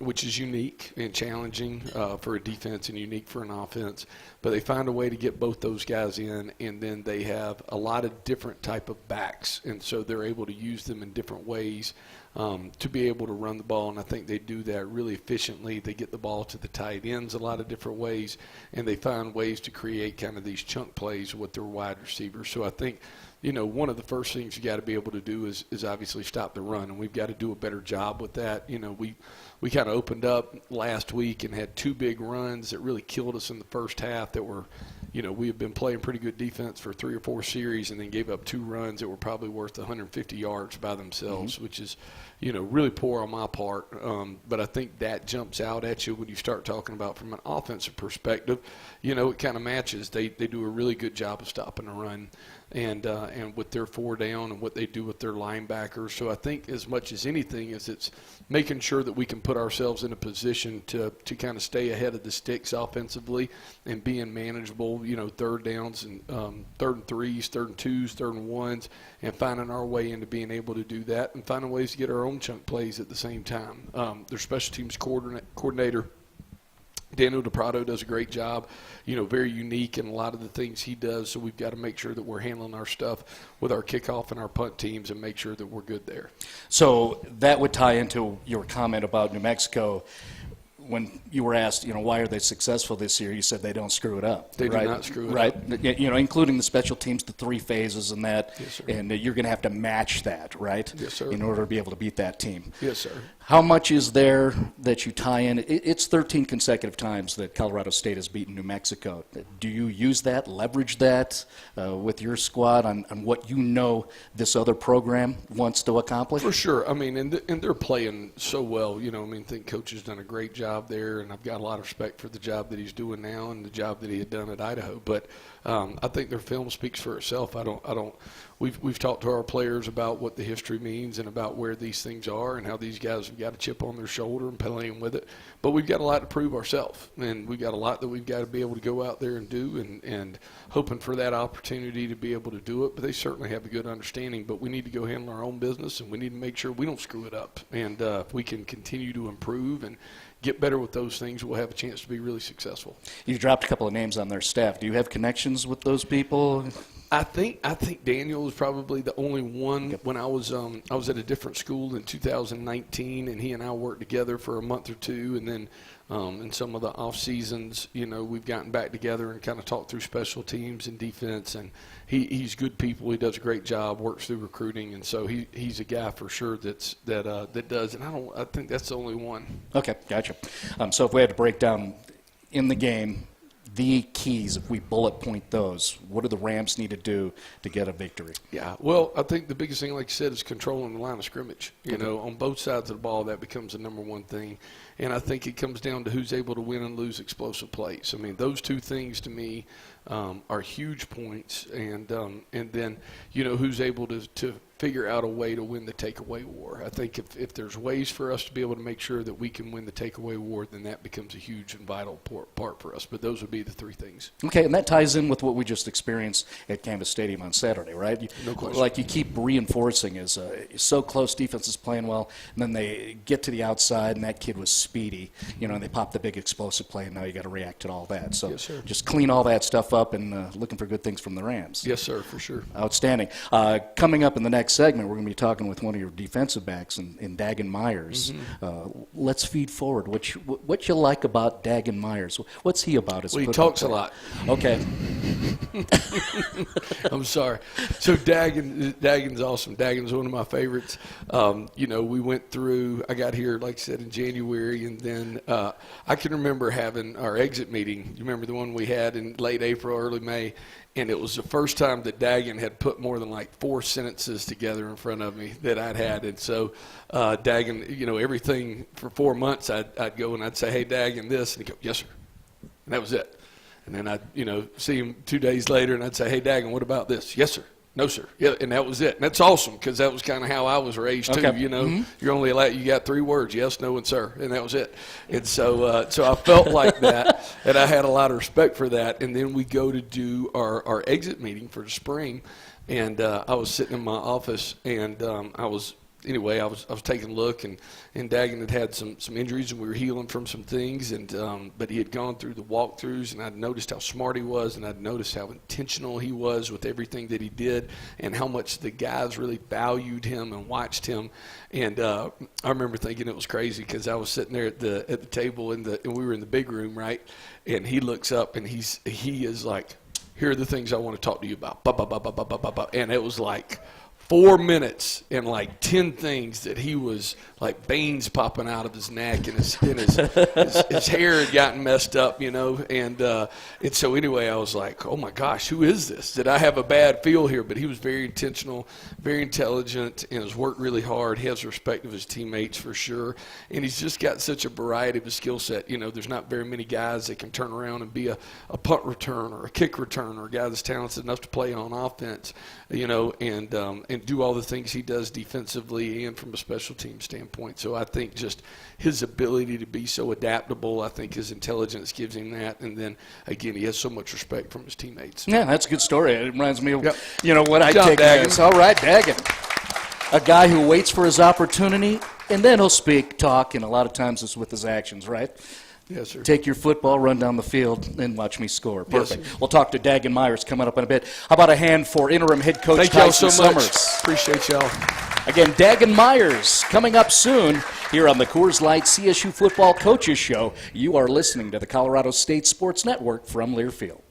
which is unique and challenging for a defense and unique for an offense. But they find a way to get both those guys in, and then they have a lot of different type of backs, and so they're able to use them in different ways to be able to run the ball, and I think they do that really efficiently. They get the ball to the tight ends a lot of different ways, and they find ways to create kind of these chunk plays with their wide receivers. So I think, one of the first things you got to be able to do is obviously stop the run, and we've got to do a better job with that. We kind of opened up last week and had 2 big runs that really killed us in the first half that were, we have been playing pretty good defense for 3 or 4 series and then gave up 2 runs that were probably worth 150 yards by themselves, which is, really poor on my part. But I think that jumps out at you when you start talking about from an offensive perspective. It kind of matches. They do a really good job of stopping the run and with their 4 down and what they do with their linebackers. So I think as much as anything is it's making sure that we can put ourselves in a position to kind of stay ahead of the sticks offensively and being manageable, 3rd downs and 3rd and 3s, 3rd and 2s, 3rd and 1s, and finding our way into being able to do that and finding ways to get our own chunk plays at the same time. Their special teams coordinator, Daniel DePrado, does a great job, very unique in a lot of the things he does. So we've got to make sure that we're handling our stuff with our kickoff and our punt teams and make sure that we're good there. So that would tie into your comment about New Mexico. When you were asked, why are they successful this year, you said they don't screw it up. They do not screw it up. Right, including the special teams, the 3 phases and that. Yes, sir. And you're going to have to match that, right? Yes, sir. In order to be able to beat that team. Yes, sir. How much is there that you tie in? It's 13 consecutive times that Colorado State has beaten New Mexico. Do you use that, leverage that with your squad on what this other program wants to accomplish? For sure. I mean, and they're playing so well. I think Coach has done a great job there, and I've got a lot of respect for the job that he's doing now and the job that he had done at Idaho. But I think their film speaks for itself. We've talked to our players about what the history means and about where these things are and how these guys have got a chip on their shoulder and playing with it. But we've got a lot to prove ourselves, and we've got a lot that we've got to be able to go out there and do, and hoping for that opportunity to be able to do it. But they certainly have a good understanding. But we need to go handle our own business, and we need to make sure we don't screw it up. And if we can continue to improve and get better with those things, we'll have a chance to be really successful. You dropped a couple of names on their staff. Do you have connections with those people? I think Daniel was probably the only one. When I was at a different school in 2019, and he and I worked together for a month or two, and then in some of the off seasons, we've gotten back together and kind of talked through special teams and defense. And he's good people. He does a great job, works through recruiting, and so he's a guy for sure that does. And I think that's the only one. Okay, gotcha. So if we had to break down in the game the keys, if we bullet point those, what do the Rams need to do to get a victory? Yeah, well, I think the biggest thing, like you said, is controlling the line of scrimmage. On both sides of the ball, that becomes the number one thing. And I think it comes down to who's able to win and lose explosive plays. I mean, those two things to me are huge points. And then, who's able to figure out a way to win the takeaway war. I think if there's ways for us to be able to make sure that we can win the takeaway war, then that becomes a huge and vital part for us. But those would be the three things. Okay, and that ties in with what we just experienced at Canvas Stadium on Saturday, right? No question. Like you keep reinforcing is so close, defense is playing well, and then they get to the outside, and that kid was speedy, and they pop the big explosive play, and now you got to react to all that. So yes, sir. Just clean all that stuff up and looking for good things from the Rams. Yes, sir, for sure. Outstanding. Coming up in the next segment, we're going to be talking with one of your defensive backs in Dagan Myers. Mm-hmm. Let's feed forward. What you like about Dagan Myers? What's he about? Well, he talks a lot. Okay. I'm sorry. So Dagan's awesome. Dagan's one of my favorites. We went through, I got here, like I said, in January, and then I can remember having our exit meeting. You remember the one we had in late April, early May? And it was the first time that Dagan had put more than like 4 sentences together in front of me that I'd had. And so Dagan, everything for 4 months, I'd go and I'd say, hey, Dagan, this. And he'd go, yes, sir. And that was it. And then I'd, see him 2 days later, and I'd say, hey, Dagan, what about this? Yes, sir. No, sir. Yeah, and that was it. And that's awesome because that was kind of how I was raised, too. Okay. You're only allowed, you got 3 words, yes, no, and sir. And that was it. And so I felt like that, and I had a lot of respect for that. And then we go to do our exit meeting for the spring, and I was sitting in my office, and I was taking a look, and Dagan had some injuries, and we were healing from some things, and but he had gone through the walkthroughs, and I'd noticed how smart he was, and I'd noticed how intentional he was with everything that he did, and how much the guys really valued him and watched him. And I remember thinking it was crazy because I was sitting there at the table, and we were in the big room, right? And he looks up, and he is like, here are the things I want to talk to you about. And it was like 4 minutes and like 10 things that he was like veins popping out of his neck, and his hair had gotten messed up, and so anyway, I was like, oh my gosh, who is this? Did I have a bad feel here? But he was very intentional, very intelligent, and has worked really hard. He has respect of his teammates for sure, and he's just got such a variety of a skill set. There's not very many guys that can turn around and be a punt return or a kick return or a guy that's talented enough to play on offense, and do all the things he does defensively and from a special team standpoint. So I think just his ability to be so adaptable, I think his intelligence gives him that. And then, again, he has so much respect from his teammates. Yeah, that's a good story. It reminds me of, what Good I job, take Dagan. as. All right, Dagan. A guy who waits for his opportunity, and then he'll talk, and a lot of times it's with his actions, right? Yes, sir. Take your football, run down the field, and watch me score. Perfect. Yes, we'll talk to Dagan Myers coming up in a bit. How about a hand for interim head coach Thank y'all Tyson so much. Summers? Appreciate y'all. Again, Dagan Myers coming up soon here on the Coors Light CSU Football Coaches Show. You are listening to the Colorado State Sports Network from Learfield.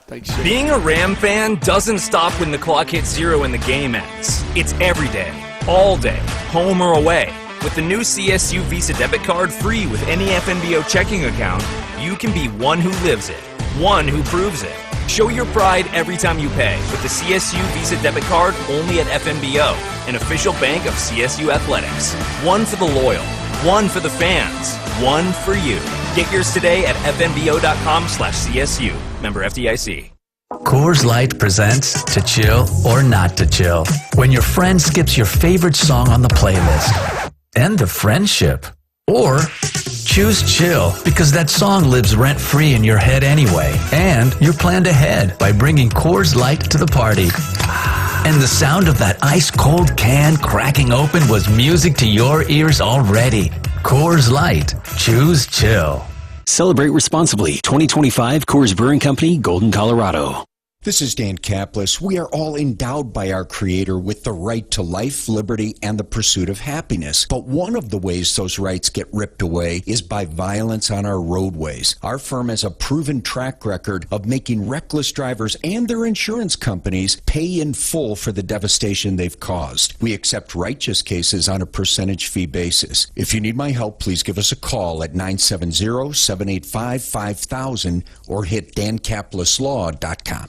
Thanks, sir. Being a Ram fan doesn't stop when the clock hits 0 and the game ends. It's every day, all day, home or away. With the new CSU Visa debit card free with any FNBO checking account, you can be one who lives it, one who proves it. Show your pride every time you pay with the CSU Visa debit card only at FNBO, an official bank of CSU Athletics. One for the loyal, one for the fans, one for you. Get yours today at fnbo.com/CSU. Member FDIC. Coors Light presents To Chill or Not to Chill. When your friend skips your favorite song on the playlist. End of friendship. Or choose chill because that song lives rent-free in your head anyway. And you're planned ahead by bringing Coors Light to the party. And the sound of that ice-cold can cracking open was music to your ears already. Coors Light. Choose chill. Celebrate responsibly. 2025 Coors Brewing Company, Golden, Colorado. This is Dan Kaplis. We are all endowed by our Creator with the right to life, liberty, and the pursuit of happiness. But one of the ways those rights get ripped away is by violence on our roadways. Our firm has a proven track record of making reckless drivers and their insurance companies pay in full for the devastation they've caused. We accept righteous cases on a percentage fee basis. If you need my help, please give us a call at 970-785-5000 or hit dankapleslaw.com.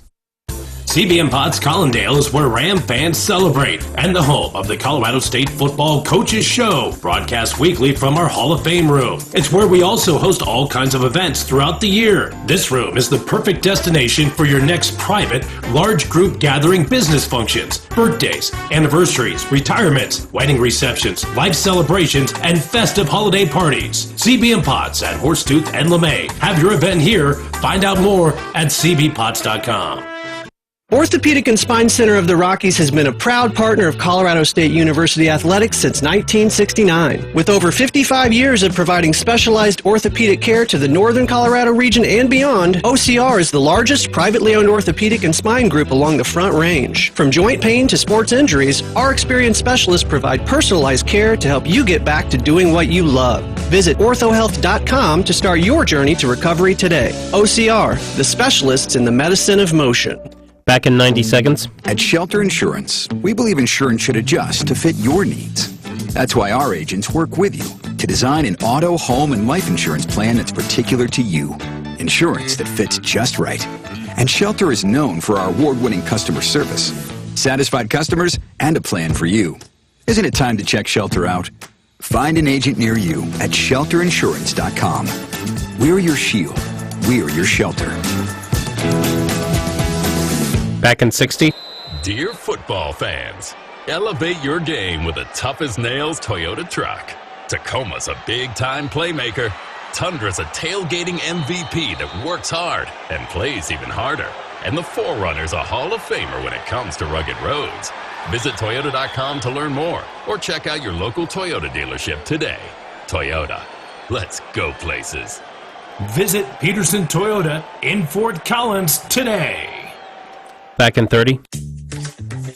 CBM Potts Collindale is where Ram fans celebrate and the home of the Colorado State Football Coaches Show, broadcast weekly from our Hall of Fame room. It's where we also host all kinds of events throughout the year. This room is the perfect destination for your next private, large group gathering business functions, birthdays, anniversaries, retirements, wedding receptions, life celebrations, and festive holiday parties. CBM Potts at Horsetooth and LeMay. Have your event here. Find out more at cbpots.com. Orthopedic and Spine Center of the Rockies has been a proud partner of Colorado State University athletics since 1969. With over 55 years of providing specialized orthopedic care to the northern Colorado region and beyond, OCR is the largest privately owned orthopedic and spine group along the Front Range. From joint pain to sports injuries, our experienced specialists provide personalized care to help you get back to doing what you love. Visit orthohealth.com to start your journey to recovery today. OCR, the specialists in the medicine of motion. Back in 90 seconds. At Shelter Insurance, we believe insurance should adjust to fit your needs. That's why our agents work with you to design an auto, home, and life insurance plan that's particular to you. Insurance that fits just right. And Shelter is known for our award-winning customer service, satisfied customers, and a plan for you. Isn't it time to check Shelter out? Find an agent near you at shelterinsurance.com. We're your shield. We're your shelter. Back in 60. Dear football fans, elevate your game with the tough-as-nails Toyota truck. Tacoma's a big-time playmaker. Tundra's a tailgating MVP that works hard and plays even harder. And the 4Runner's a Hall of Famer when it comes to rugged roads. Visit Toyota.com to learn more or check out your local Toyota dealership today. Toyota, let's go places. Visit Peterson Toyota in Fort Collins today. Back in 30.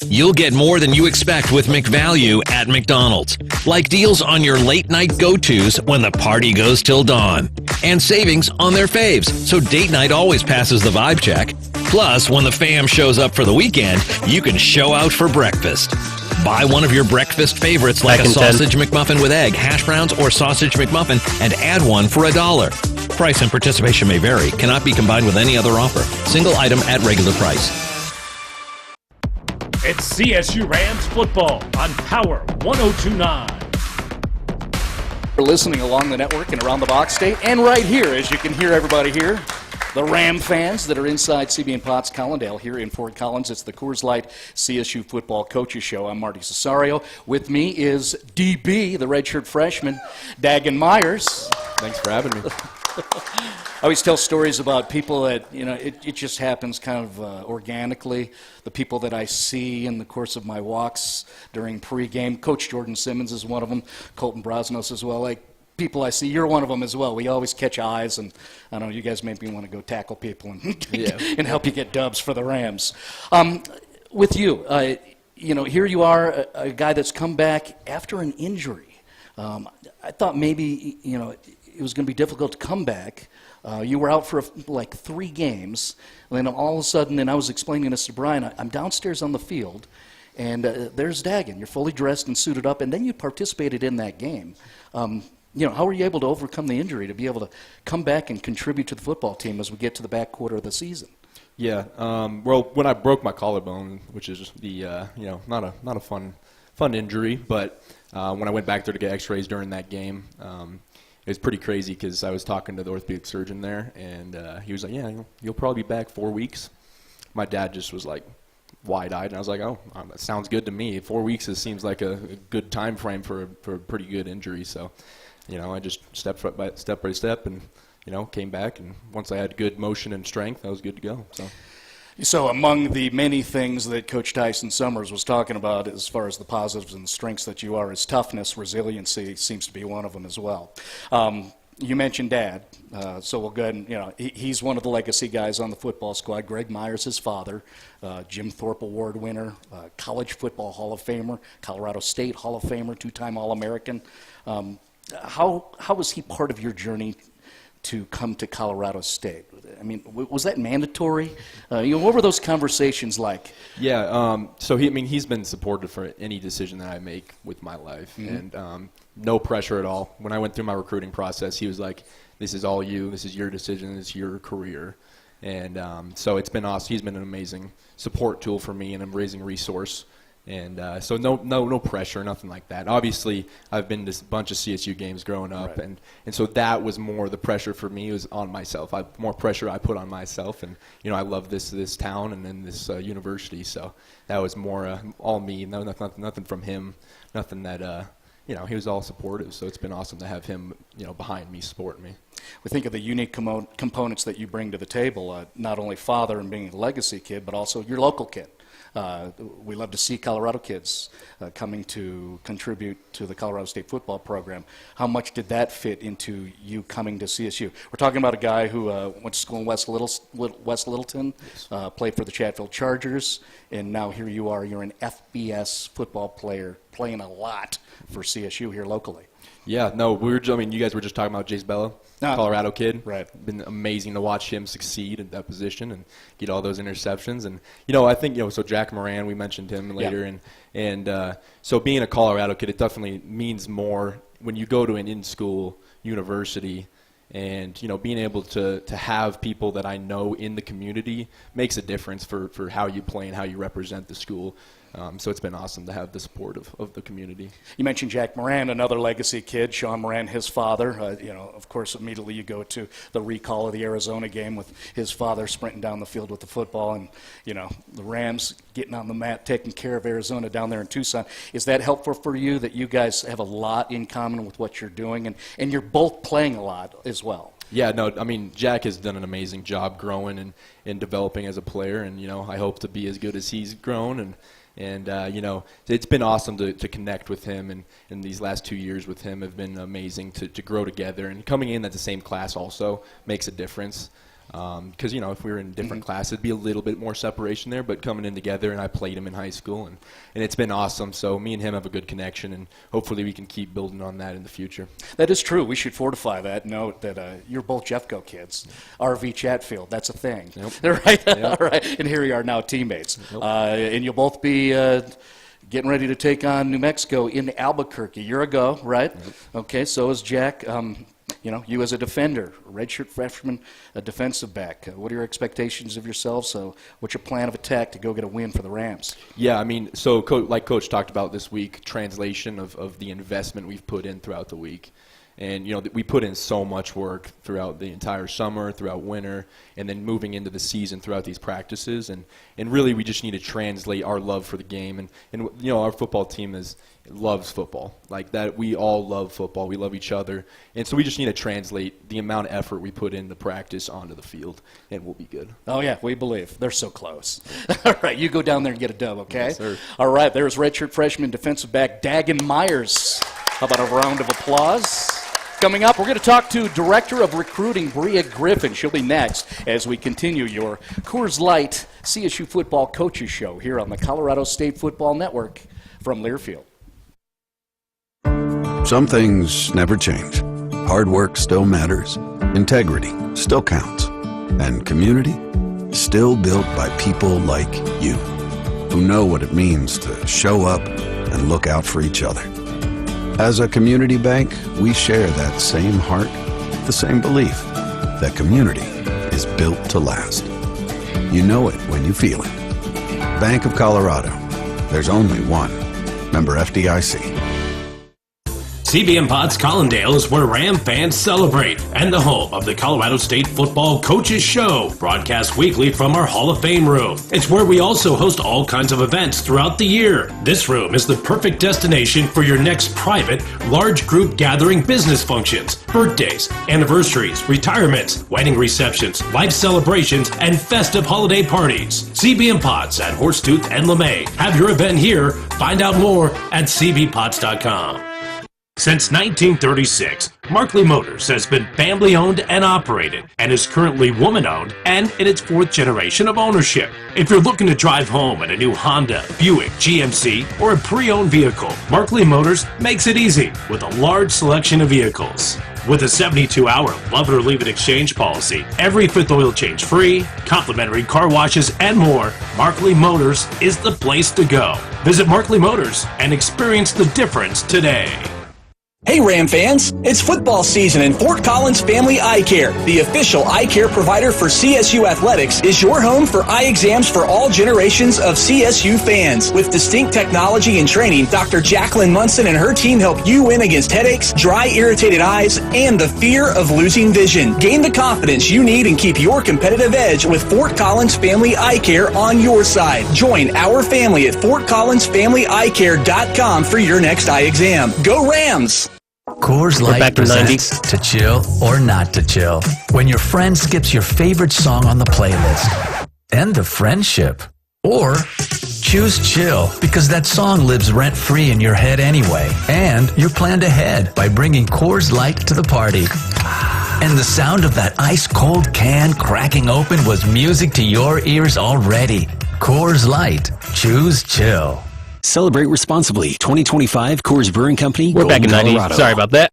You'll get more than you expect with McValue at McDonald's. Like deals on your late night go-tos when the party goes till dawn. And savings on their faves, so date night always passes the vibe check. Plus, when the fam shows up for the weekend, you can show out for breakfast. Buy one of your breakfast favorites like a sausage McMuffin with egg, hash browns, or sausage McMuffin and add one for $1. Price and participation may vary. Cannot be combined with any other offer. Single item at regular price. It's CSU Rams football on Power 102.9. You're listening along the network and around the box state, and right here, as you can hear everybody here, the Ram fans that are inside CBN Potts Collindale here in Fort Collins. It's the Coors Light CSU Football Coaches Show. I'm Marty Cesario. With me is DB, the redshirt freshman, Dagan Myers. Thanks for having me. I always tell stories about people that, it just happens kind of organically. The people that I see in the course of my walks during pregame. Coach Jordan Simmons is one of them. Colton Brosnos as well. Like, people I see, you're one of them as well. We always catch eyes, and I don't know, you guys maybe want to go tackle people and help you get dubs for the Rams. With you, here you are, a guy that's come back after an injury. I thought maybe, it was going to be difficult to come back. You were out for like 3 games, and then all of a sudden, and I was explaining this to Brian, I'm downstairs on the field, and there's Dagan. You're fully dressed and suited up, and then you participated in that game. How were you able to overcome the injury to be able to come back and contribute to the football team as we get to the back quarter of the season? Yeah, well, when I broke my collarbone, which is the not a fun injury, but when I went back there to get X-rays during that game, it was pretty crazy because I was talking to the orthopedic surgeon there, and he was like, "Yeah, you'll probably be back 4 weeks." My dad just was like wide-eyed, and I was like, "Oh, that sounds good to me. 4 weeks seems like a good time frame for a pretty good injury." So, I just step by step, and came back, and once I had good motion and strength, I was good to go. So among the many things that Coach Tyson Summers was talking about as far as the positives and the strengths that you are is toughness, resiliency seems to be one of them as well. You mentioned Dad, so we'll go ahead and, he's one of the legacy guys on the football squad. Greg Myers, his father, Jim Thorpe Award winner, College Football Hall of Famer, Colorado State Hall of Famer, two-time All-American. How was he part of your journey to come to Colorado State? I mean, was that mandatory? What were those conversations like? Yeah, so he's been supportive for any decision that I make with my life, and no pressure at all. When I went through my recruiting process, he was like, "This is all you. This is your decision. This is your career." And so it's been awesome. He's been an amazing support tool for me and an amazing resource. And so no pressure, nothing like that. Obviously, I've been to a bunch of CSU games growing up, and so that was more the pressure for me was on myself. More pressure I put on myself, and I love this town and then this university. So that was more all me. Nothing from him. Nothing that he was all supportive. So it's been awesome to have him behind me, supporting me. We think of the unique components that you bring to the table. Not only father and being a legacy kid, but also your local kid. We love to see Colorado kids coming to contribute to the Colorado State football program. How much did that fit into you coming to CSU? We're talking about a guy who went to school in West Littleton, played for the Chatfield Chargers, and now here you are. You're an FBS football player playing a lot for CSU here locally. Yeah, no, you guys were just talking about Jace Bello, Colorado kid. Right. Been amazing to watch him succeed at that position and get all those interceptions. And, I think, so Jack Moran, we mentioned him later. And so being a Colorado kid, it definitely means more when you go to an in-school university. And, being able to have people that I know in the community makes a difference for how you play and how you represent the school. So it's been awesome to have the support of the community. You mentioned Jack Moran, another legacy kid. Sean Moran, his father. Of course, immediately you go to the recall of the Arizona game with his father sprinting down the field with the football, and the Rams getting on the mat, taking care of Arizona down there in Tucson. Is that helpful for you that you guys have a lot in common with what you're doing, and you're both playing a lot as well? Yeah, no, Jack has done an amazing job growing and developing as a player, and I hope to be as good as he's grown, and it's been awesome to connect with him, and these last 2 years with him have been amazing to grow together. And coming in at the same class also makes a difference. Because, if we were in different classes, it'd be a little bit more separation there, but coming in together, and I played him in high school, and it's been awesome. So me and him have a good connection, and hopefully we can keep building on that in the future. That is true. We should fortify that note that you're both Jeffco kids. RV Chatfield, that's a thing. Yep. Right? Yep. All right. And here we are now, teammates. Yep. And you'll both be getting ready to take on New Mexico in Albuquerque. A year ago, right? Yep. Okay, so is Jack. You as a defender, a redshirt freshman, a defensive back. What are your expectations of yourselves? What's your plan of attack to go get a win for the Rams? Yeah, so like Coach talked about this week, translation of the investment we've put in throughout the week. And, we put in so much work throughout the entire summer, throughout winter, and then moving into the season throughout these practices. And really we just need to translate our love for the game. And our football team loves football. Like that, we all love football. We love each other. And so we just need to translate the amount of effort we put into practice onto the field, and we'll be good. Oh, yeah, we believe. They're so close. All right, you go down there and get a dub, okay? Yes, sir. All right, there's redshirt freshman defensive back Dagan Myers. How about a round of applause? Coming up, we're going to talk to Director of Recruiting, Bria Griffin. She'll be next as we continue your Coors Light CSU Football Coaches Show here on the Colorado State Football Network from Learfield. Some things never change. Hard work still matters. Integrity still counts. And community still built by people like you, who know what it means to show up and look out for each other. As a community bank, we share that same heart, the same belief that community is built to last. You know it when you feel it. Bank of Colorado. There's only one. Member FDIC. CBM Pots Collindale is where Ram fans celebrate and the home of the Colorado State Football Coaches Show, broadcast weekly from our Hall of Fame room. It's where we also host all kinds of events throughout the year. This room is the perfect destination for your next private, large group gathering business functions, birthdays, anniversaries, retirements, wedding receptions, life celebrations, and festive holiday parties. CBM Pots at Horsetooth and LeMay. Have your event here. Find out more at cbpots.com. Since 1936, Markley Motors has been family-owned and operated and is currently woman-owned and in its 4th generation of ownership. If you're looking to drive home in a new Honda, Buick, GMC, or a pre-owned vehicle, Markley Motors makes it easy with a large selection of vehicles. With a 72-hour love it or leave it exchange policy, every 5th oil change free, complimentary car washes, and more, Markley Motors is the place to go. Visit Markley Motors and experience the difference today. Hey Ram fans, it's football season and Fort Collins Family Eye Care, the official eye care provider for CSU Athletics, is your home for eye exams for all generations of CSU fans. With distinct technology and training, Dr. Jacqueline Munson and her team help you win against headaches, dry, irritated eyes, and the fear of losing vision. Gain the confidence you need and keep your competitive edge with Fort Collins Family Eye Care on your side. Join our family at FortCollinsFamilyEyeCare.com for your next eye exam. Go Rams! Coors Light presents To Chill or Not to Chill. When your friend skips your favorite song on the playlist. End of friendship. Or choose chill because that song lives rent-free in your head anyway. And you're planned ahead by bringing Coors Light to the party. And the sound of that ice-cold can cracking open was music to your ears already. Coors Light. Choose chill. Celebrate responsibly. 2025 Coors Brewing Company. We're back in 90. Colorado. Sorry about that.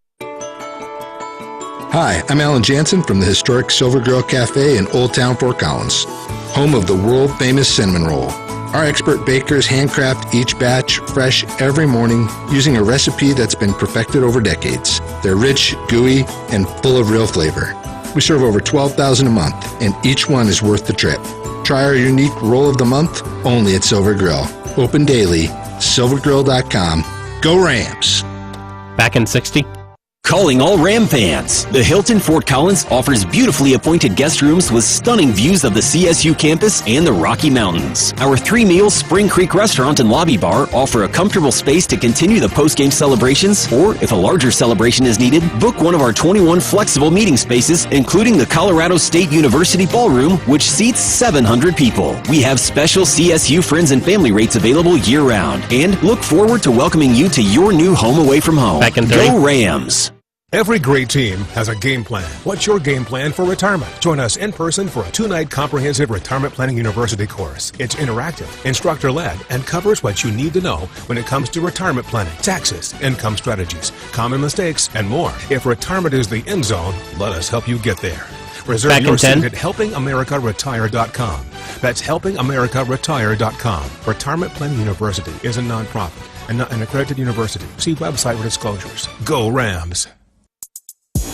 Hi, I'm Alan Jansen from the historic Silver Grill Cafe in Old Town Fort Collins, home of the world-famous cinnamon roll. Our expert bakers handcraft each batch fresh every morning using a recipe that's been perfected over decades. They're rich, gooey, and full of real flavor. We serve over 12,000 a month, and each one is worth the trip. Try our unique roll of the month only at Silver Grill. Open daily, silvergrill.com. Go Rams! Back in 60. Calling all Ram fans. The Hilton Fort Collins offers beautifully appointed guest rooms with stunning views of the CSU campus and the Rocky Mountains. Our 3-meal Spring Creek restaurant and lobby bar offer a comfortable space to continue the post-game celebrations, or if a larger celebration is needed, book one of our 21 flexible meeting spaces, including the Colorado State University Ballroom, which seats 700 people. We have special CSU friends and family rates available year-round, and look forward to welcoming you to your new home away from home. Back in 30. Go Rams! Every great team has a game plan. What's your game plan for retirement? Join us in person for a 2-night comprehensive retirement planning university course. It's interactive, instructor-led, and covers what you need to know when it comes to retirement planning, taxes, income strategies, common mistakes, and more. If retirement is the end zone, let us help you get there. Reserve your seat at helpingamericaretire.com. That's helpingamericaretire.com. Retirement Planning University is a nonprofit and not an accredited university. See website for disclosures. Go Rams!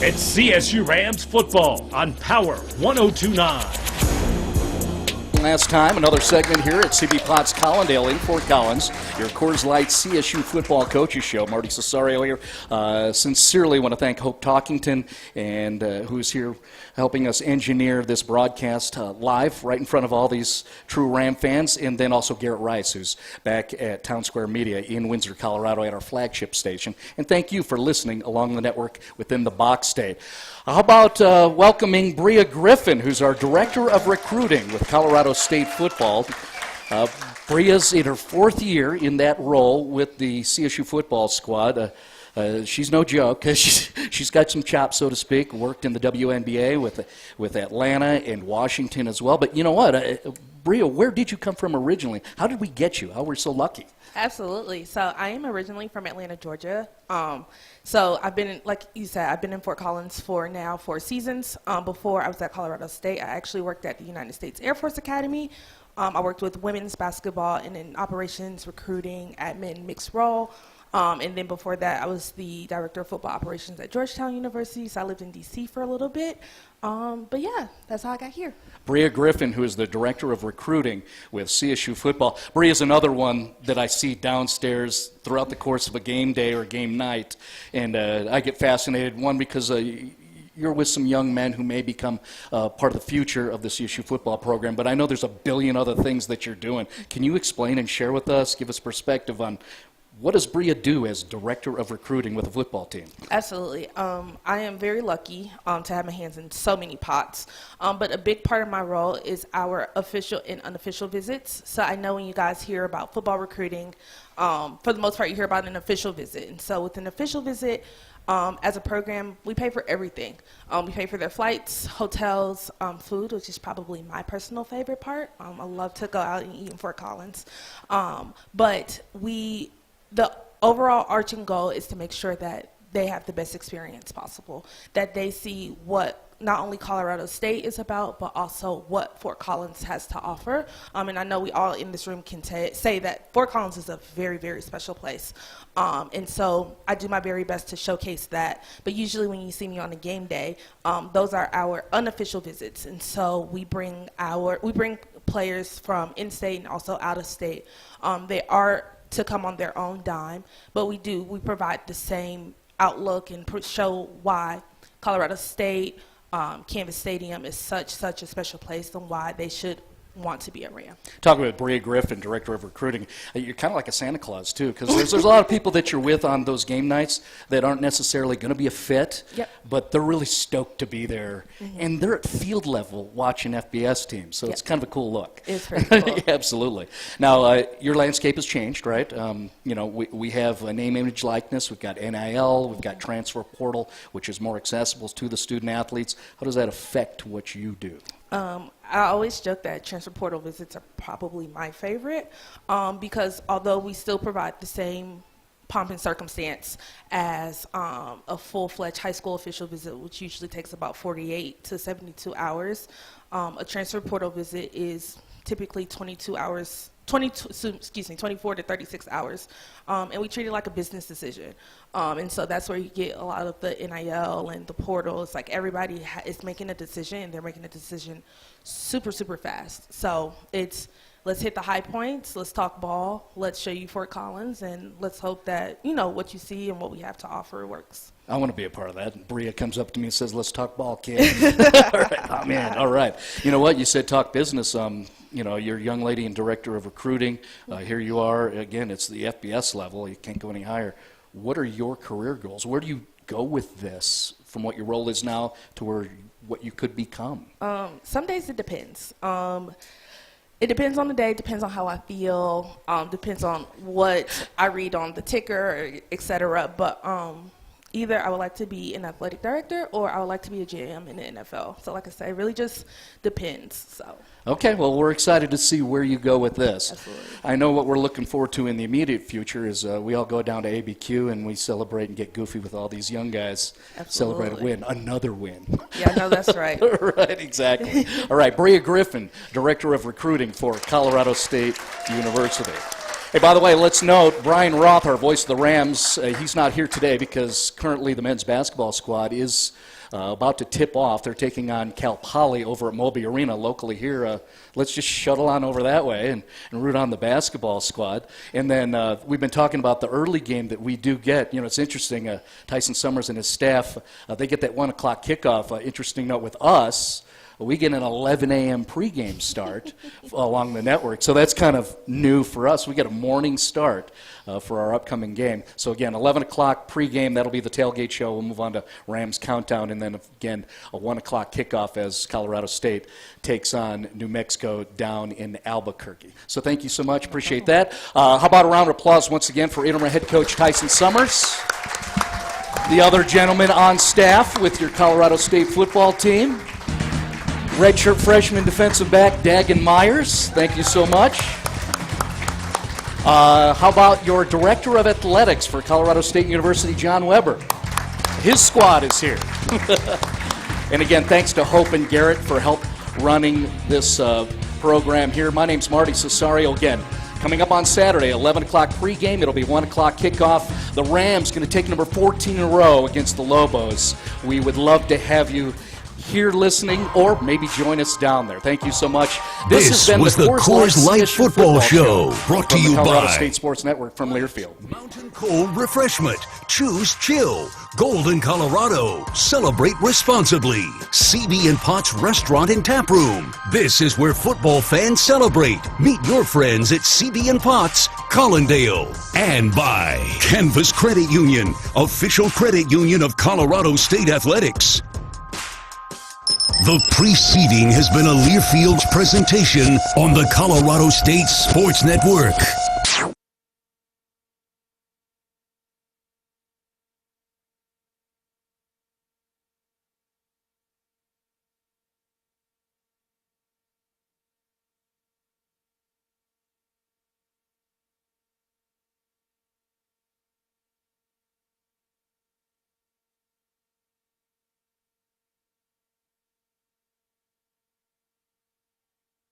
It's CSU Rams football on Power 102.9. Last time, another segment here at CB Potts Collindale in Fort Collins, your Coors Light CSU football coaches show. Marty Cesario here. Sincerely want to thank Hope Talkington, and who's here helping us engineer this broadcast live right in front of all these true Ram fans, and then also Garrett Rice, who's back at Town Square Media in Windsor, Colorado at our flagship station. And thank you for listening along the network within the Box State. How about welcoming Bria Griffin, who's our Director of Recruiting with Colorado State Football. Bria's in her 4th year in that role with the CSU football squad. She's no joke because she's got some chops, so to speak. Worked in the WNBA with Atlanta and Washington as well. But you know what, Bria, where did you come from originally? How did we get you? How were we so lucky? Absolutely. So I am originally from Atlanta, Georgia. So I've been, like you said, I've been in Fort Collins for now 4 seasons. Before I was at Colorado State, I actually worked at the United States Air Force Academy. I worked with women's basketball and in operations, recruiting, admin, mixed role. And then before that, I was the director of football operations at Georgetown University, so I lived in D.C. for a little bit. But yeah, that's how I got here. Bria Griffin, who is the director of recruiting with CSU football. Bria is another one that I see downstairs throughout the course of a game day or game night, and I get fascinated, one, because you're with some young men who may become part of the future of the CSU football program, but I know there's a billion other things that you're doing. Can you explain and share with us, give us perspective on What does Bria do as director of recruiting with a football team? Absolutely. I am very lucky to have my hands in so many pots. But a big part of my role is our official and unofficial visits. So I know when you guys hear about football recruiting, for the most part, you hear about an official visit. And so with an official visit, as a program, we pay for everything. We pay for their flights, hotels, food, which is probably my personal favorite part. I love to go out and eat in Fort Collins. But the overall arching goal is to make sure that they have the best experience possible, that they see what not only Colorado State is about, but also what Fort Collins has to offer. And I know we all in this room can say that Fort Collins is a very, very special place. And so I do my very best to showcase that. But usually when you see me on a game day, those are our unofficial visits. And so we bring players from in-state and also out of state. They are to come on their own dime, but we provide the same outlook and show why Colorado State, Canvas Stadium is such a special place and why they should want to be a Ram. Talking with Bria Griffin, Director of Recruiting, you're kind of like a Santa Claus, too, because there's a lot of people that you're with on those game nights that aren't necessarily going to be a fit, but they're really stoked to be there, and they're at field level watching FBS teams, so it's kind of a cool look. It's very cool. Absolutely. Now, your landscape has changed, right? We have a name, image, likeness. We've got NIL. We've got transfer portal, which is more accessible to the student athletes. How does that affect what you do? I always joke that transfer portal visits are probably my favorite because although we still provide the same pomp and circumstance as a full-fledged high school official visit, which usually takes about 48 to 72 hours, a transfer portal visit is typically 24 to 36 hours, and we treat it like a business decision. And so that's where you get a lot of the NIL and the portal. It's like everybody is making a decision, and they're making a decision super, super fast. So it's let's hit the high points, let's talk ball, let's show you Fort Collins, and let's hope that, what you see and what we have to offer works. I want to be a part of that. And Bria comes up to me and says, let's talk ball, kid. All right. Oh, man. All right. You know what? You said talk business. You're a young lady and director of recruiting. Here you are. Again, it's the FBS level. You can't go any higher. What are your career goals? Where do you go with this from what your role is now to what you could become? Some days it depends. It depends on the day, depends on how I feel, depends on what I read on the ticker, et cetera. But either I would like to be an athletic director or I would like to be a GM in the NFL. So like I said, it really just depends. So. Okay, well, we're excited to see where you go with this. Absolutely. I know what we're looking forward to in the immediate future is we all go down to ABQ and we celebrate and get goofy with all these young guys. Absolutely. Celebrate a win, another win. Yeah, no, that's right. Right, exactly. All right, Bria Griffin, Director of Recruiting for Colorado State University. Hey, by the way, let's note, Brian Roth, our voice of the Rams, he's not here today because currently the men's basketball squad is about to tip off. They're taking on Cal Poly over at Moby Arena locally here. Let's just shuttle on over that way and root on the basketball squad. And then we've been talking about the early game that we do get. It's interesting. Tyson Summers and his staff, they get that 1 o'clock kickoff. Interesting note with us. We get an 11 a.m. pregame start along the network. So that's kind of new for us. We get a morning start for our upcoming game. So, again, 11 o'clock pregame. That'll be the tailgate show. We'll move on to Rams Countdown. And then, again, a 1 o'clock kickoff as Colorado State takes on New Mexico down in Albuquerque. So thank you so much. Appreciate that. How about a round of applause once again for interim head coach Tyson Summers, the other gentleman on staff with your Colorado State football team. Redshirt freshman defensive back Dagan Myers, thank you so much. How about your director of athletics for Colorado State University, John Weber? His squad is here. And again, thanks to Hope and Garrett for help running this program here. My name's Marty Cesario. Again, coming up on Saturday, 11 o'clock pregame. It'll be 1 o'clock kickoff. The Rams going to take number 14 in a row against the Lobos. We would love to have you here listening, or maybe join us down there. Thank you so much. This has been was the Coors Light CSU Football Show, brought to from you the Colorado by State Sports Network from Learfield. Cold Refreshment. Choose chill. Golden, Colorado. Celebrate responsibly. CB and Potts Restaurant and Tap Room. This is where football fans celebrate. Meet your friends at CB and Potts, Collindale. And by Canvas Credit Union, official credit union of Colorado State Athletics. The preceding has been a Learfield's presentation on the Colorado State Sports Network.